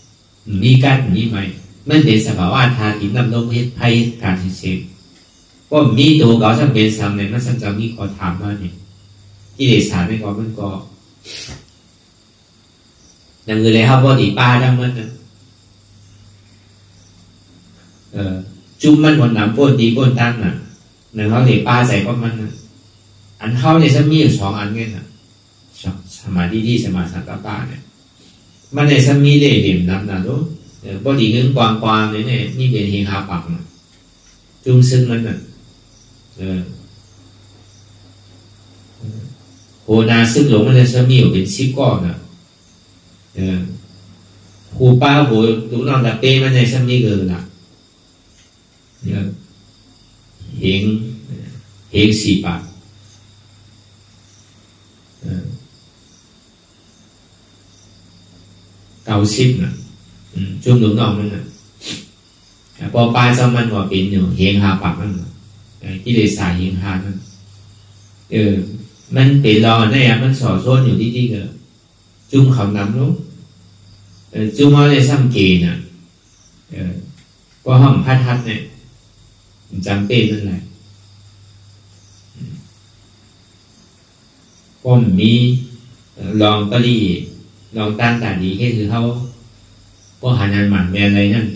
ำมีกัดมีใหม่มันเป็นสภาวะธาตุที่นำลงเหตุภัยการเสียงก็มีตัวเขาจะเป็นซ้ำเนี่ยมันซ้ำจะมีขอถามมาเนี่ยที่เดชสารไม่ก็มันก็อย่างอื่นเลยครับว่าดีป้าดังมันนะจุ่มมันหมดน้ำป้นดีป้นตั้งน่ะหนึ่งเขาเดี๋ยวป้าใส่ก็มันอันเขาเนี่ยจะมีอยู่2 อันเงี้ยนะสมาธิที่สมาสังกัปปะเนี่ยมันเนี่ยจะมีเด่นนับนะลูกพอดีเงินกวางๆเนี่ยนี่เป็นเฮงหาปักนะจุ่มซึ่งมันน่ะโหนาซึ่งหลงมันจะมีอยู่เป็น10 ก้อนน่ะหูป้าหูดูนอนตะเป้มันเนี่ยจะมีเกินละเฮง เพลง4 บาท90นะช่วงหลวงน้องมันนะพอปลายซ้ำมันว่าเป็นอยู่เฮงหาปากมันที่เลยสายเฮงหานั่นมันเป็นรอเนี่ยมันสอดซ้อนอยู่ที่เกิดจุ่มเขาน้ำลูกจุ่มเอาในซ้ำเกณฑ์น่ะก็ห้องพัดทัดเนี่ยจำเป็นนั่นแหละก็มีลองก็ดีลองตั้งแต่ดีแค่คือเขาก็หันอันหมันแมนอะไรนั่น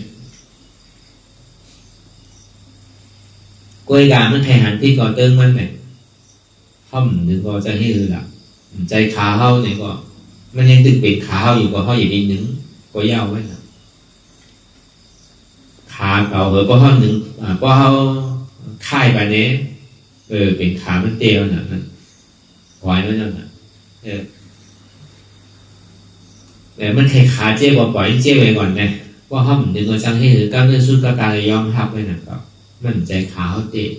กล้วยกามันแทงหันที่ก่อเติ้งมันไหนห้อมหรือก็จะให้คือหลักใจขาเขาเนี่ยก็มันยังตึงเป็นขาเขาอยู่ก็เขาอย่างนี้หนึ่งก็ยาวไว้นะขาเก่าเหรอก็เขาหนึ่งก็เขาค่ายไปเนี้ยเป็นขามันเตียวน่ะนั่นไว้ไว้นั่นน่ะแต่มันแค่ขาเจ๊บอกปล่อยเจ๊ไว้ก่อนไงว่าห้อมหนึ่งก็จังให้หรือก้าวเดินสุดก็การยอมทับไว้น่ะก็มันใจขาเขาเตะ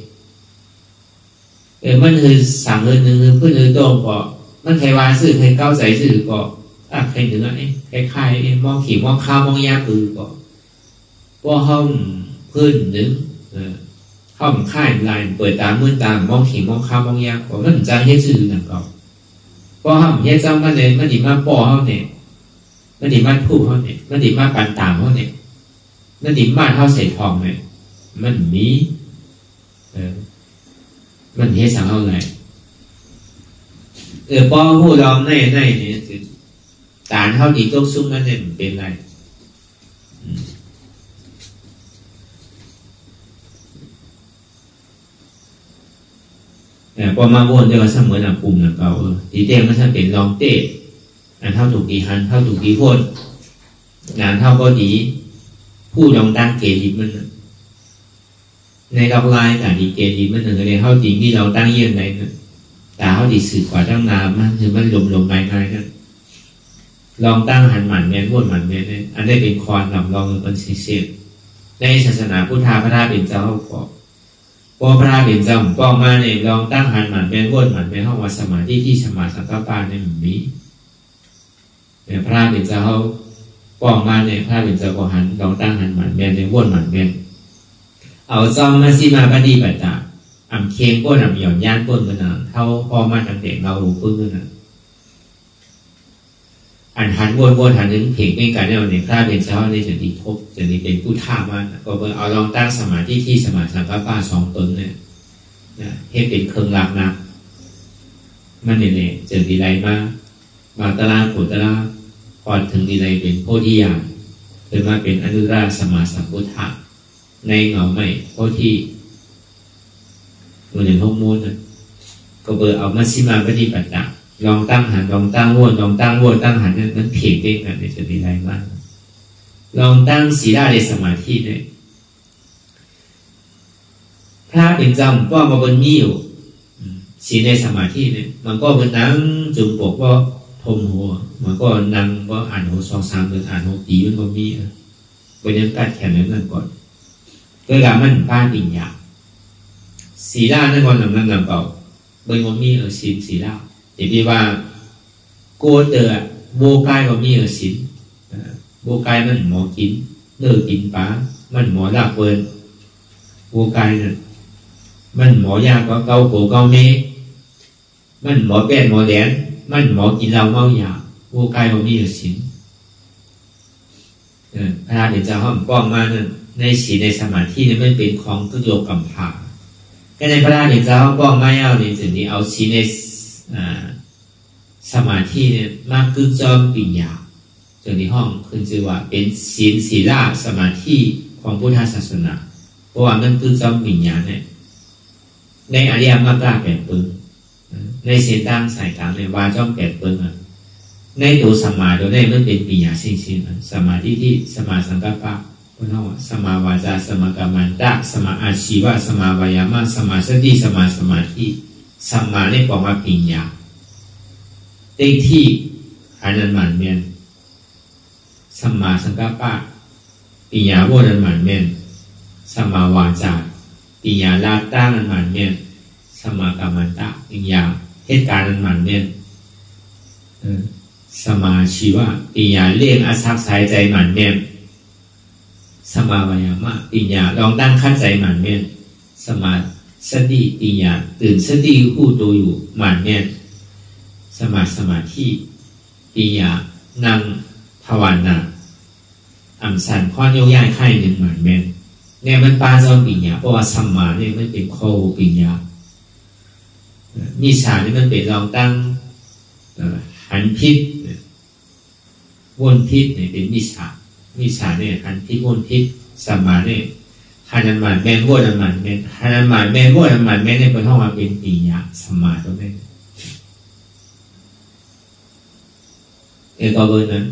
มันคือสั่งเงินหนึ่งเพื่อนโตก็มันใครวาซื้อใครเก้าใจซื้อก็ใครเหนือใครใครมองขี่มองข้าวมองยาก็ว่าห้องเพื่อนหนึ่งห้องค่ายลายเปิดตามมือตามมองขี่มองข้าวมองยาก็มันจังให้ซื้อหนังก็ว่าห้องเฮ็ดจังมันเลยมันดีมากป่อห้องเนี่ยมันดีมากผู้ห้องเนี่ยมันดีมากปันตามห้องเนี่ยมันดีมากเท่าใส่ทองเนี่ยมันมีมันเฮ็ดสั่งเอาไหนป้อหูลองในเนี่ยตานเท่าดีต้มซุ้มนั่นเนี่ยเป็นไรพอมาวนเดี๋ยวเสมอหนักปุ่มหนักเก่าทีเต้มันจะเป็นลองเต้อันเท่าถูกดีหันเท่าถูกดีพ่นงานเท่าก็ดีผู้ลองตั้งเกจิมันในดอกลายแต่ดีเกจิมันถึงเลยเท่าจริงที่เราตั้งเยี่ยมไหนนะแต่เท่าดีสื่อกว่าตั้งนานมันคือมันลมง่ายๆนั่นลองตั้งหันหมันแมนพ่นหมันแมนเนี่ยอันได้เป็นคอนลำลองเป็นเสียในศาสนาพุทธาพระราเป็นเจ้าก็พอพระเป็นเจ้าป้องมาเนี่ยลองตั้งหันหมันแมนพ่นหมันแมนห้องวัดสมาธิที่สมาสังฆปาเนี่ยมันมีเนี่ยพระเป็นเจ้าป้องมาเนี่ยพระเป็นเจ้าก็หันลองตั้งหันหมันแมนในพ่นหมันแมนเอาจอมมาสิมาปฏิบัติอ่ำเคียงป้นอ่ำหย่อนย่านป้นกันนะเท่าพอมาตั้งแต่เราหลวงพึ่งกันนะอันหันวนหันถึงเพ่งเป็นการเนี่ยในพระเป็นเจ้าในจะดีทบจะดีเป็นผู้ท่ามันก็เมื่อเอาลองตั้งสมาธิที่สมาสังฆปา2 ตนเนี่ยนะให้เป็นเครื่องหลักนะมันเนี่ยเจอดีไรมาตลาปุตระพอถึงดีไรเป็นโพธิญาณเป็นมาเป็นอนุราชสมาสัมพุทธะในเงาใหม่โพธิตัวหนึ่งห้องมูลนะก็เบอร์เอามาสิมาปฏิบัติลองตั้งหันลองตั้งวนลองตั้งวนตั้งหันนั้นเพียงเด้งกันเนี่ยจะดีไรมากลองตั้งศีลาในสมาธิเนี่ยพระเป็นจำก็มาบนนิ้วศีลในสมาธิเนี่ยมันก็เป็นนั่งจุ่มปกว่าทมหัวมันก็นั่งว่าอ่านหัว2-3 เดือนอ่านหัวปีมันก็มีเป็นยังกัดแขนนั้นก่อนเวลามันป้าปิ่งยาศีลาในวันนั้นลำเก่าเป็นวันมีศีลาแต่ที่ว่าโกเตอโบกายก็มีศีลโบกายมันหมอกินเลิกกินปลามันหมอลาเปินโบกายนั่นมันหมอยาก็เกาโกเกาเมมันหมอแป้นหมอแดนมันหมอกินเหล้าเมายาโบกายก็มีศีลพระเดชเจ้าห้อมป้องมานั่นในศีลในสมาธิเนี่ยไม่เป็นของทุโยกัมภาก็ในพระเดชเจ้าป้องไม่เอาในจุดนี้เอาศีลในสมาธิเนี่ยมากขึ้นจอมปิญญาจนในห้องขึ้นชื่อว่าเป็นศีลสมาธิของพุทธศาสนาเพราะว่ามันคือจอมปิญญาเนี่ยในอริยมรรค8 ปึงในเส้นทางสายกลางในวาจอม8 ปึงในตัวสมาตัวนี้มันเป็นปิญญาสิ่งสมาธิที่สมาสังกัปปะพวกเราสมาวาจาสมากรรมันตะสมาอาชีวะสมาวายามะสมาสติสมาสมาธิสมาในปองว่าปิญญาเต็งที่อันนั้นหมันเมียนสมาสังกัปปะปิญญาโวนันหมันเมียนสมาวาจาปิญญาลาตั้งนันหมันเมียน สมากรรมันตะอีกอย่างเหตุการณ์นั้นมันเนี่ยสมาชีวะปิญญาเลี้ยงอาศักสายใจมันเนี่ยสมาวายามะปิญญาลองตั้งขั้นใจมันเนี่ยสมาสติปิญญาตื่นสติรู้ตัวอยู่มันเนี่ยสมาธิปิญญานั่งภาวนาอัมสันข้อยกย้ายค่ายหนึ่งมันเนี่ยมันปาเจ้าปิญญาเพราะว่าสัมมาเนี่ยมันเป็นโคปิญญามิจฉานี่มันเป็นลองตั้งหันพิษวนพิษเนี่ยเป็นมิจฉาเนี่ยหันพิษวนพิษสัมมาเนี่ยหันอันมันแม่นวนอันมันแม่นหันอันมันแม่นวนอันมันแม่นเนี่ยเป็นห้องมาเป็นปิญญาสัมมาตรงนี้ก็เบอร์นั้น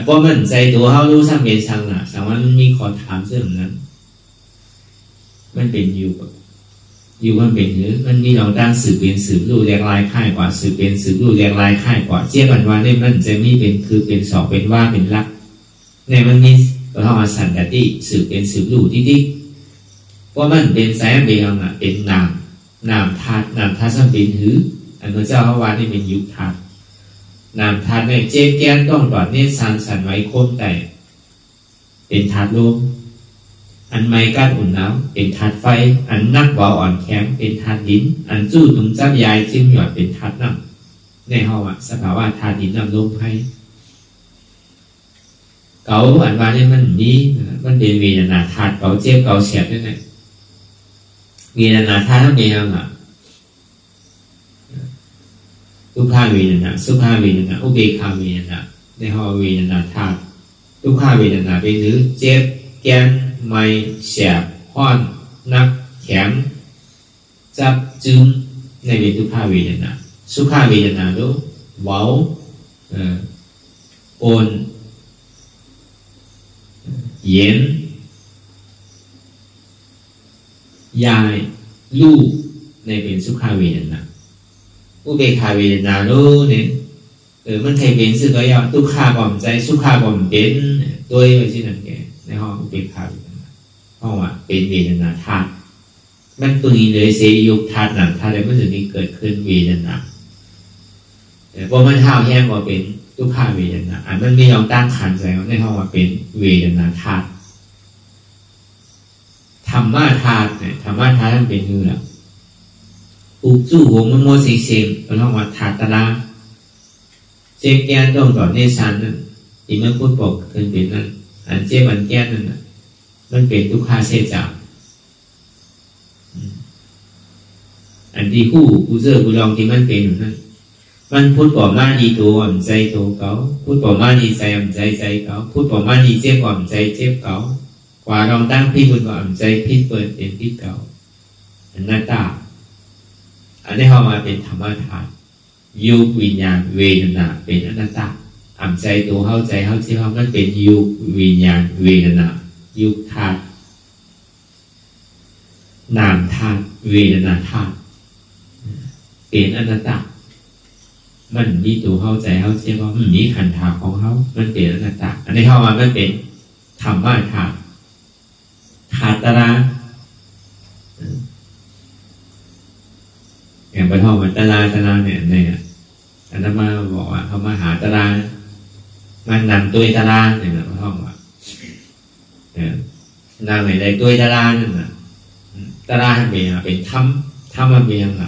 เพราะมันใจตัวเขารู้สังเกตสังนะสังว่ามันมีขอถามเรื่องนั้นมันเป็นอยู่มันเป็นหรือมันมีเราตั้งสืบเป็นสืบรู้แรงลายค่ายกว่าสืบเป็นสืบรู้แรงลายค่ายกว่าเจี๊ยบวันเนี่ยมันจะมีเป็นคือเป็นสอบเป็นว่าเป็นลักเนี่ยมันมีเราเอาสันติสืบเป็นสืบรู้ที่เพราะมันเป็นสายเป็นอะไรเป็นนามธาตุสัมเป็นหืออันพระเจ้าเขาว่านี่เป็นยุคธาตุนามธาตุเนี่ยเจ๊แก้นต้องตอดเนี่ยสันไว้โคมแต่เป็นธาตุลมอันไม้กั้นอุ่นน้ำเป็นธาตุไฟอันนักเบาอ่อนแข็งเป็นธาตุดินอันจู้ตุงจับยายจิ้มหยอดเป็นธาตุน้ำในห้องสภาวะธาตุดินน้ำลมไฟเก่าอันว่าเนี่ยมันนี้มันเป็นเวทนาธาตุเก่าเจ็บเก่าเสียดนั่นแหละเวทนาธาตุทั้งเป็นอะไรทุกขาเวทนาสุขาเวทนาอุเบกขาเวทนาในห้องเวทนาธาตุทุกขาเวทนาเป็นหรือเจ็บแก้นไม่แสบห้อนนักแข็งจับจึงในเป็นทุกขาเวทนาสุขาเวทนาดูเบาโอนเย็นยายลูกในเป็นสุขาเวทนาอุเบกขาเวทนาดูเนี่ยมันใครเป็นสื่อตัวย่อทุกขาบ่มใจสุขาบ่มเป็นตัวไว้ที่นั่นแกในห้องอุเบกขาห้องว่าเป็นเวทนาธาตุมันตัวนี้เลยเสียยุคธาตุหนังธาตุอะไรมันจะมีเกิดขึ้นเวทนาแต่พอมันเท่าแห้งว่าเป็นทุกขาเวทนาอันมันมีลองตั้งขันใจในห้องว่าเป็นเวทนาธาตุธรรมะธาตุเนี่ยธรรมะธาตุมันเป็นเนื้ออุกจู่วงมันโมสิเซมเป็นห้องว่าธาตุตระเจ็บแก้นต้องต่อเนสันนั่นที่มันพูดบอกเคยเป็นนั่นอันเจ็บอันแก้นนั่นมันเป็นทุกขาเสียจากอันที่คู่กูเจอกูลองที่มันเป็นนั่นมันพูดบอกมาดีตัวอ่อนใจตัวเขาพูดบอกมาดีใจอ่อนใจเขาพูดบอกมาดีเจ็บอ่อนใจเจ็บเขากว่าลองตั้งพี่บุญอ่อนใจพี่เปิดเป็นพี่เก่าอันหน้าตาอันนี้เข้ามาเป็นธรรมธาตุยุควิญญาณเวทนาเป็นอนัตตาอ่ำใจตัวเข้าใจที่เขามันเป็นยุควิญญาณเวทนายุคธาตุนามธาตุเวทนาธาตุเป็นอนัตตามันมีตัวเข้าใจที่เขามันมีขันธ์ธาตุของเขามันเป็นอนัตตาอันนี้เข้ามามันเป็นธรรมะธาตุธาตุตระอย่างไปท่องมันตารางเนี่ยอันนั้นมาบอกว่าเขามาหาตารางมันนำตัวตารางเนี่ยนะท่องว่านำในตัวตารางนั่นนะตารางเป็นถ้ำมันเป็นยังไง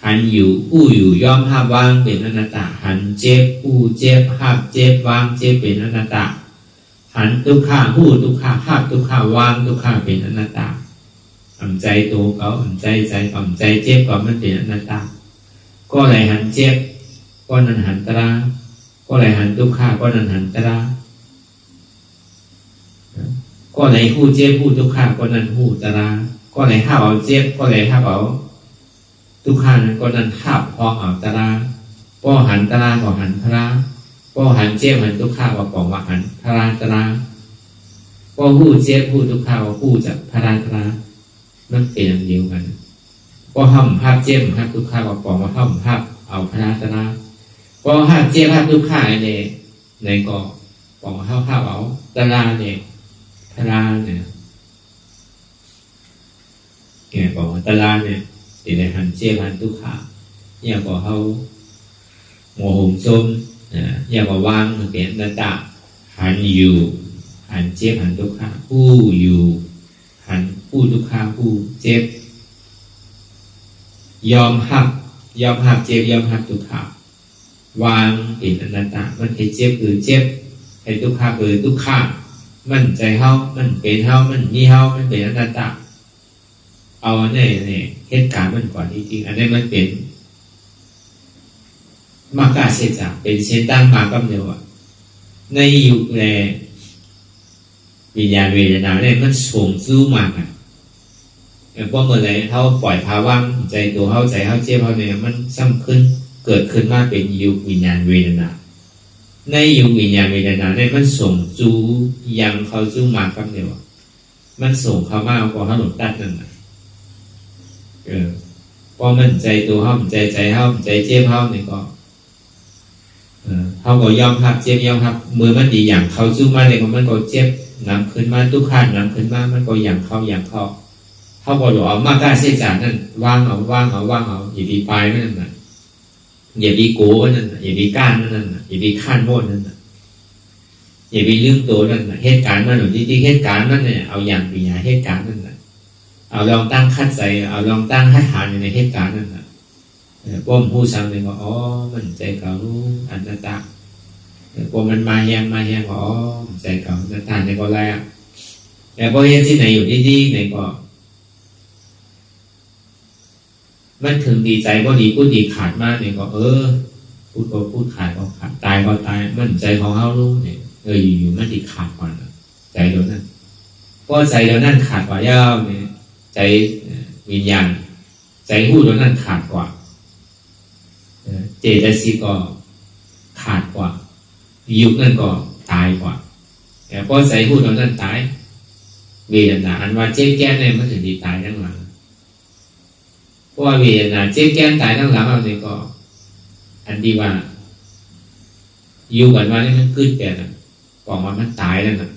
หันอยู่ผู้อยู่ย่อมห้ามวางเป็นอนัตตาหันเจ็บผู้เจ็บห้ามเจ็บวางเจ็บเป็นอนัตตาหันทุกข้าผู้ทุกข้าห้ามทุกข้าวางทุกข้าเป็นอนัตตาอ่ำใจตัวเขาอ่ำใจอ่ำใจเจ็บก็มันเป็นอนัตตาก็ไหลหันเจ็บก็นั้นหันตราก็ไหลหันทุกข้าก็นั้นหันตราก็ไหลหู้เจ็บหู้ทุกข้าก็นั้นหู้ตราก็ไหลห้าเอาเจ็บก็ไหลห้าเอาทุกข้านั้นก็นั้นห้าพองเอาตราก็หันตราก็หันพระก็หันเจ็บหันทุกข้าก็บอกว่าหันพระตราก็หู้เจ็บหู้ทุกข้าก็หู้จากพระตรามันเป็นอันเดียวกันก็ห้ามภาพเจ็บภาพทุกข้าก็บอกว่าห้ามภาพเอาพระตราก็ห้ามเจ็บภาพทุกข้าในก็บอกว่าห้ามภาพเอาตราเนี่ยพระเนี่ย เนี่ยบอกว่าตลาดเนี่ยติดในหันเจี๊ยบหันทุกขาเนี่ยบอกเขาโมหงส้มเนี่ยบอกว่างเป็นนัตตาหันอยู่หันเจี๊ยบหันทุกขาผู้อยู่หันผู้ทุกขาผู้เจ็บยอมหักเจ็บยอมหักทุกขาวางเป็นอนัตตามันให้เจ็บคือเจ็บให้ทุกขาคือทุกขามันใจเฮามันเป็นเฮามันมีเฮามันเป็นอนัตตาเอาเนี่ยเหตุการณ์มันก่อนจริงๆอันนี้มันเป็นมากาเสจักเป็นเส้นตั้งมากำเนิดในยุคแรกวิญญาณเวทนาเนี่ยมันส่งสู้มากเพราะเมื่อไรเขาปล่อยภาวะใจตัวเขาใจเขาเจ็บเขาเนี่ยมันซ้ำขึ้นเกิดขึ้นมาเป็นยุควิญญาณเวทนาในยุควิญญาณเวทนาเนี่ยมันส่งจูยังเขาจูมากำเนิดมันส่งเขามากกว่าเขาหลุดตัดนั่นพอมันใจตัวเขาใจเขาใจเจ็บเขาเนี่ยก็เขาก็ยอมรับเจ็บยอมรับมือมันดีอย่างเขาจูมาเลยมันก็เจ็บนำขึ้นมาทุกขั้นนำขึ้นมามันก็อย่างเขาเขาก็บอกมากล้าเสียจานนั่นว่างเอาอย่าดีปลายนั่นน่ะอย่าดีโก้นั่นน่ะอย่าดีก้านนั่นน่ะอย่าดีข้านโม่นั่นน่ะอย่าดีลืมตัวนั่นน่ะเหตุการณ์มันหรือที่เหตุการณ์นั่นเนี่ยเอาอย่างปีหาเหตุการณ์นั่นน่ะเอาลองตั้งคัดใจเอาลองตั้งให้ฐานในเหตุการณ์นั่นน่ะป้อมผู้ซ้ำเลยว่าอ๋อมันใจเก่าอันนั้นตาพอมันมาแห้งอ๋อใจเก่าอันนั้นตาในก็แรกแต่พอเห็นที่ไหนอยู่ดีๆในก็มันถึงดีใจก็ดีพูดดีขาดมากเนี่ยก็พูดก็พูดขาดก็ขาดตายก็ตายมันใจของเขารู้เนี่ยอยู่มันดีขาดก่อนใจเดี๋ยวนั้นเพราะใจเดี๋ยวนั้นขาดกว่ายาวเนี่ยใจวิญญาณใจพูดเดี๋ยวนั้นขาดกว่าเจตสิกก็ขาดกว่ายุคนั้นก็ตายกว่าแต่เพราะใจพูดเดี๋ยวนั้นตายเวทนาอันว่าเจ๊แก่เนี่ยมันถึงดีตายทั้งหลังเพราะว่าเวทนาเจ็บแก้มตายทั้งหลังเราเนี่ยก็อันดีว่าอยู่กันมาเนี่ยมันขึ้นแก่น่ะบอกว่ามันตายแล้วน่ะ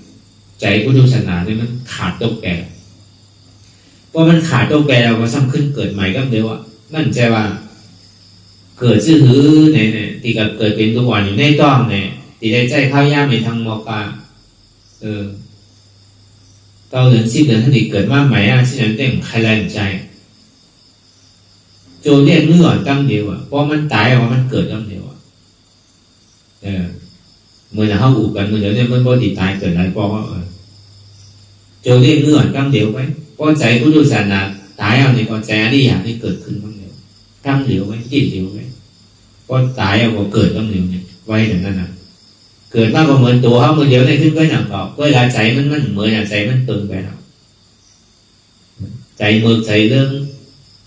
ใจพุทธศาสนาเนี่ยมันขาดตกแก่เพราะมันขาดตกแก่เราก็ซ้ำขึ้นเกิดใหม่ก็เดียวอ่ะนั่นใจว่าเกิดซื่อหือเนี่ยที่กับเกิดเป็นตัวอ่อนอยู่ในต้องเนี่ยที่ได้ใจข้าวย่ามในทางมอกา9 เดือน10 เดือนท่านที่เกิดมาใหม่อ่ะที่นั้นเต็มใครแรงใจโจเรียกเมื่อตั้งเดียวอ่ะเพราะมันตายว่ามันเกิดตั้งเดียวอ่ะเมื่อเราเข้าอุกันเมื่อเดี๋ยวเนี่ยมันบ่ติดตายเกิดอะไรเพราะว่าโจเรียกเมื่อตั้งเดียวไว้เพราะใจพุทธศาสนาตายเอาเนี่ยก็ใจนี่อย่างที่เกิดขึ้นตั้งเดียวไว้จิตเดียวไว้เพราะตายเอาก็เกิดตั้งเดียวเนี่ยไว้อย่างนั้นน่ะเกิดมากกว่าเหมือนตัวเขาเมื่อเดียวเนี่ยขึ้นไว้หนักต่อเวลาใจมันเหมือนใจมันตึงไปแล้วใจมือใจเรื่อง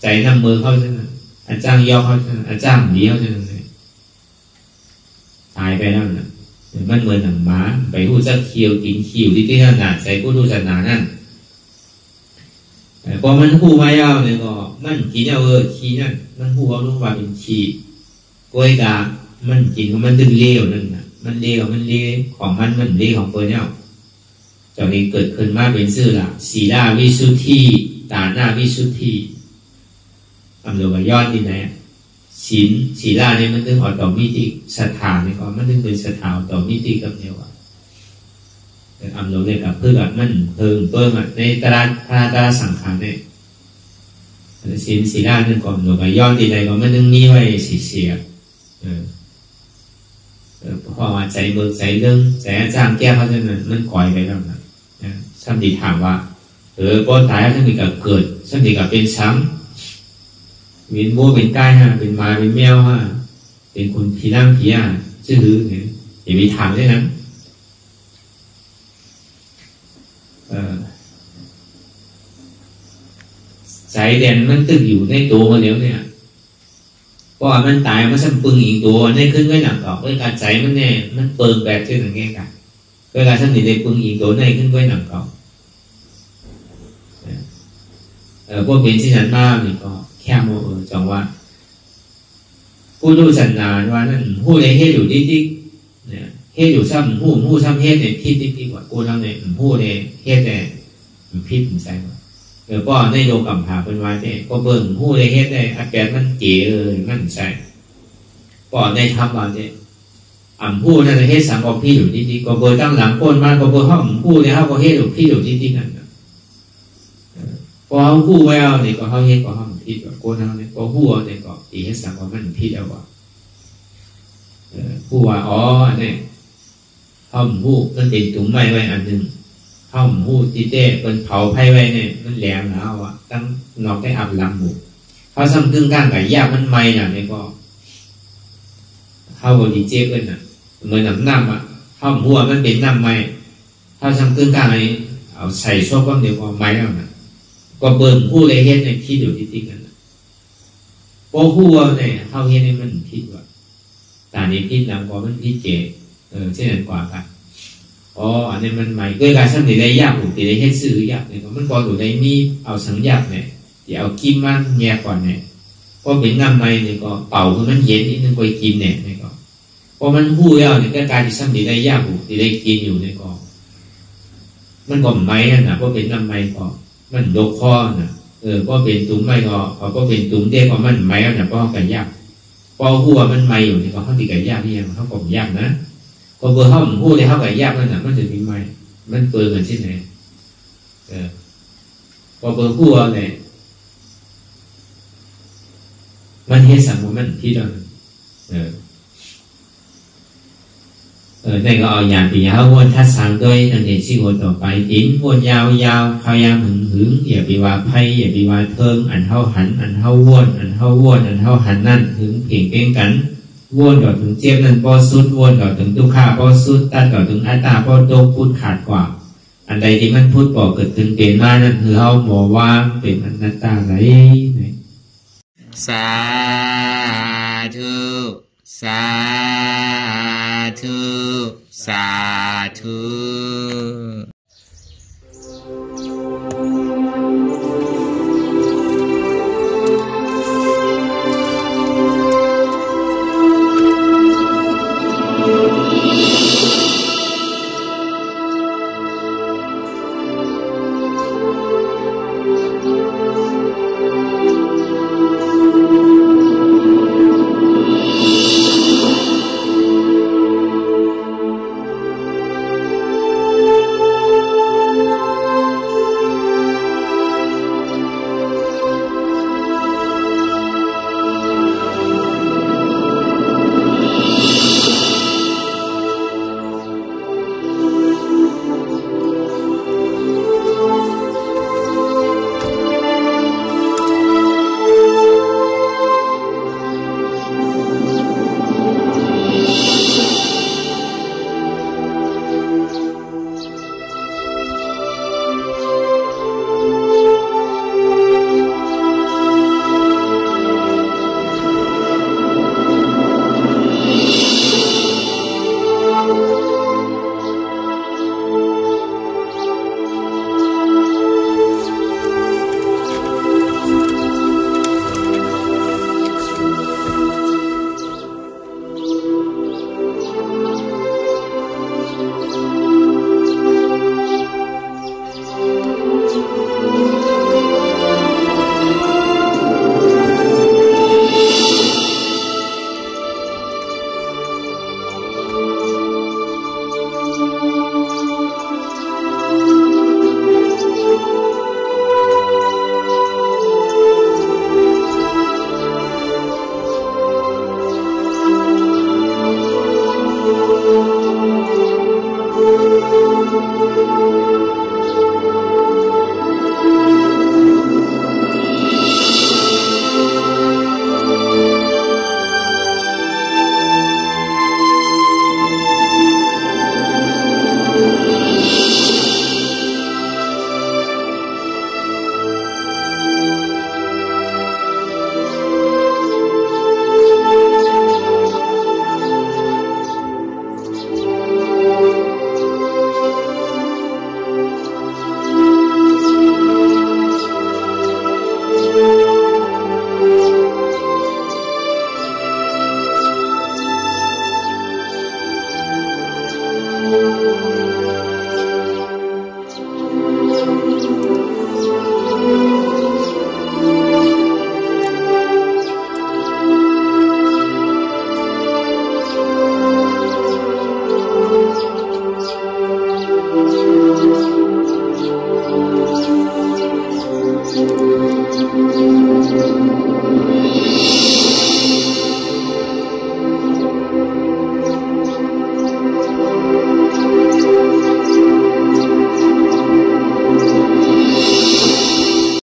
ใจนำมือเขาใช่ไหมอาจารย์ย่อเขาใช่ไหมอาจารย์ดีเขาใช่ไหมตายไปแล้วนะมันเหมือนหนังม้าไปหูจะเคียวกินคิวที่ขนาดใจผู้ดูศาสนานั่นพอมันหูไม่เอาเนี่ยก็มันกินเอาขี้นั่นมันหูเอาลูกว่าเป็นขี้กล้วยดามันกินของมันดึงเลี้ยวนั่นนะมันเลี้ยวของมันเลี้ยวของเฟิร์นเนี่ยจากนี้เกิดขึ้นมาเป็นชื่อละศีลาวิสุทธิตาหน้าวิสุทธิคำเดียวกับยอดที่ไหนศีลาเนี่ยมันถึงออกต่อมิติศรัทธาเนี่ยก็มันถึงเป็นศรัทธาต่อมิติกับเดียวคำเดียวเนี่ยกับเพื่อกับมันเพิ่มในตารางสังขารเนี่ยศีลาเนี่ยก่อนเดียวกับยอดที่ไหนก็มันถึงมีไว้เสียเพราะว่าใจเบิกใจเรื่องใจอาจารย์แก้เขาจะมันก่อยไปแล้วนะสัมติถามว่าป้อนตายสัมติกับเกิดสัมติกับเป็นช้ำเป็นโม่เป็นใกล้ฮะเป็นมาเป็นแมวฮะเป็นคนผีร่างผีอ่ะชื่อหือเนี่ยอย่าไปถามด้วยนะใจแดนมันตึกอยู่ในตัวมาแล้วเนี่ยเพราะว่ามันตายมันซ้ำปึงอีกตัวนี่ขึ้นไว้หนักต่อเวลาใจมันเนี่ยมันเปิงแบบชื่อหนังแก่กันเวลาซ้ำนี่ได้ปึงอีกตัวนี่ขึ้นไว้หนักต่อพวกเป็นที่นั้นมากนี่ก็แค่โมจังว่าผู้ดูสันนานว่านั่นผู้ใดเฮ็ดอยู่ดิ๊กเนี่ยเฮ็ดอยู่ซ้ำผู้ซ้ำเฮ็ดเนี่ยพิษดิ๊กว่ากูทำเนี่ยผู้เนี่ยเฮ็ดเนี่ยพิษมันใช่ไหม ป้อในโลกัมภาเป็นว่าเนี่ยก็เบิ่งหู้ได้เฮ็ดได้อาแปดมันเก๋มันใส่ป้อในทำว่าเนี่ยหู้นั่นเฮ็ดสังออกพี่อยู่ดีๆก็เบิ่งตั้งหลังก้นมาก็เบิ่งห้องหู้เนี่ยเขาก็เฮ็ดอยู่พี่อยู่ดีๆนั่นพอเขาหู้ไว้เอาเนี่ยก็เขาเฮ็ดก็ห้องพี่กับก้นเขาเนี่ยก็หู้เอาเนี่ยก็อีเฮ็ดสังออกมันพี่เอาว่าหู้ว่าอ๋อเนี่ยห้องหู้มันเป็นถุงไม้ไว้อันนึงห้องหู้ที่เต้เป็นเผาไผ่ไว้เนี่ยมันแหลมแล้วอ่ะตั้งนอกได้อับลำหมู่เขาซ้ำตึ้งก้างไก่ยากมันไม่น่ะเนี่ยก็เข้าบริเจ็บเลยน่ะเหมือนน้ำอ่ะห้องหัวมันเป็นน้ำไม่ถ้าซ้ำตึ้งก้างไอ้เอาใส่ชอบก็เดี๋ยวก็ไม่แล้วน่ะก็เบิ่งหู้เลยเฮ็ดในที่เดียวที่กันน่ะพอหู้เนี่ยเข้าเฮ็ดในมันพิษว่ะตานี้พิษแล้วพอมันพิษเจ็บเช่นนั้นกว่ากันอ๋ออันนี้มันใหม่เกิดการสำเร็จได้ยากผมตีได้เฮ็ดซื้อยากเนี่ยมันก็อยู่ในมีเอาสังยากเนี่ยเดี๋ยวเอากิมมันแง่ก่อนเนี่ยพอเป็นน้ำในเนี่ยก็เป่าคือมันเย็นนิดนึงก็กินเนี่ยก็พอมันหู้แล้วเนี่ยก็การที่สำเร็จได้ยากผมตีได้กินอยู่เนี่ยก็มันก็ไม่น่ะพอเป็นน้ำในก็มันโดกคอน่ะพอเป็นตุ้มไม่ก็พอเป็นตุ้มเด็กก็มันไม่แล้วน่ะพอกันยากพอหัวมันไม่อยู่เนี่ยก็เขาตีกันยากนี่ยังเขาก็ยากนะพอเบอร์ห้องหู้ได้เข้ากับยากนั่นน่ะมันจะมีไหมมันเปิดเหมือนที่ไหนพอเบอร์หู้เนี่ยมันเฮ็ดสังมันที่เราได้ก็เอาอย่างปียาววนทัดสังด้วยนั่นเองสิ่งวนต่อไปติ้นวนยาวๆเขายามหึงอย่าไปว่าไพ่อย่าไปว่าเทิงอันเท่าหันอันเท่าวนอันเท่าวนอันเท่าหันนั่นหึงเพ่งเป้งกันวนต่อถึงเจ็บนั่นพอสุดวนต่อถึงตุข่าพอสุดตัดต่อถึงอัตตาพอโดกพูดขาดกว่าอันใดที่มันพูดบอกเกิดขึ้นเป็นมานั่นคือเฮาหมอว่างเป็นอนัตตาไหลสาธุสาธุสาธุ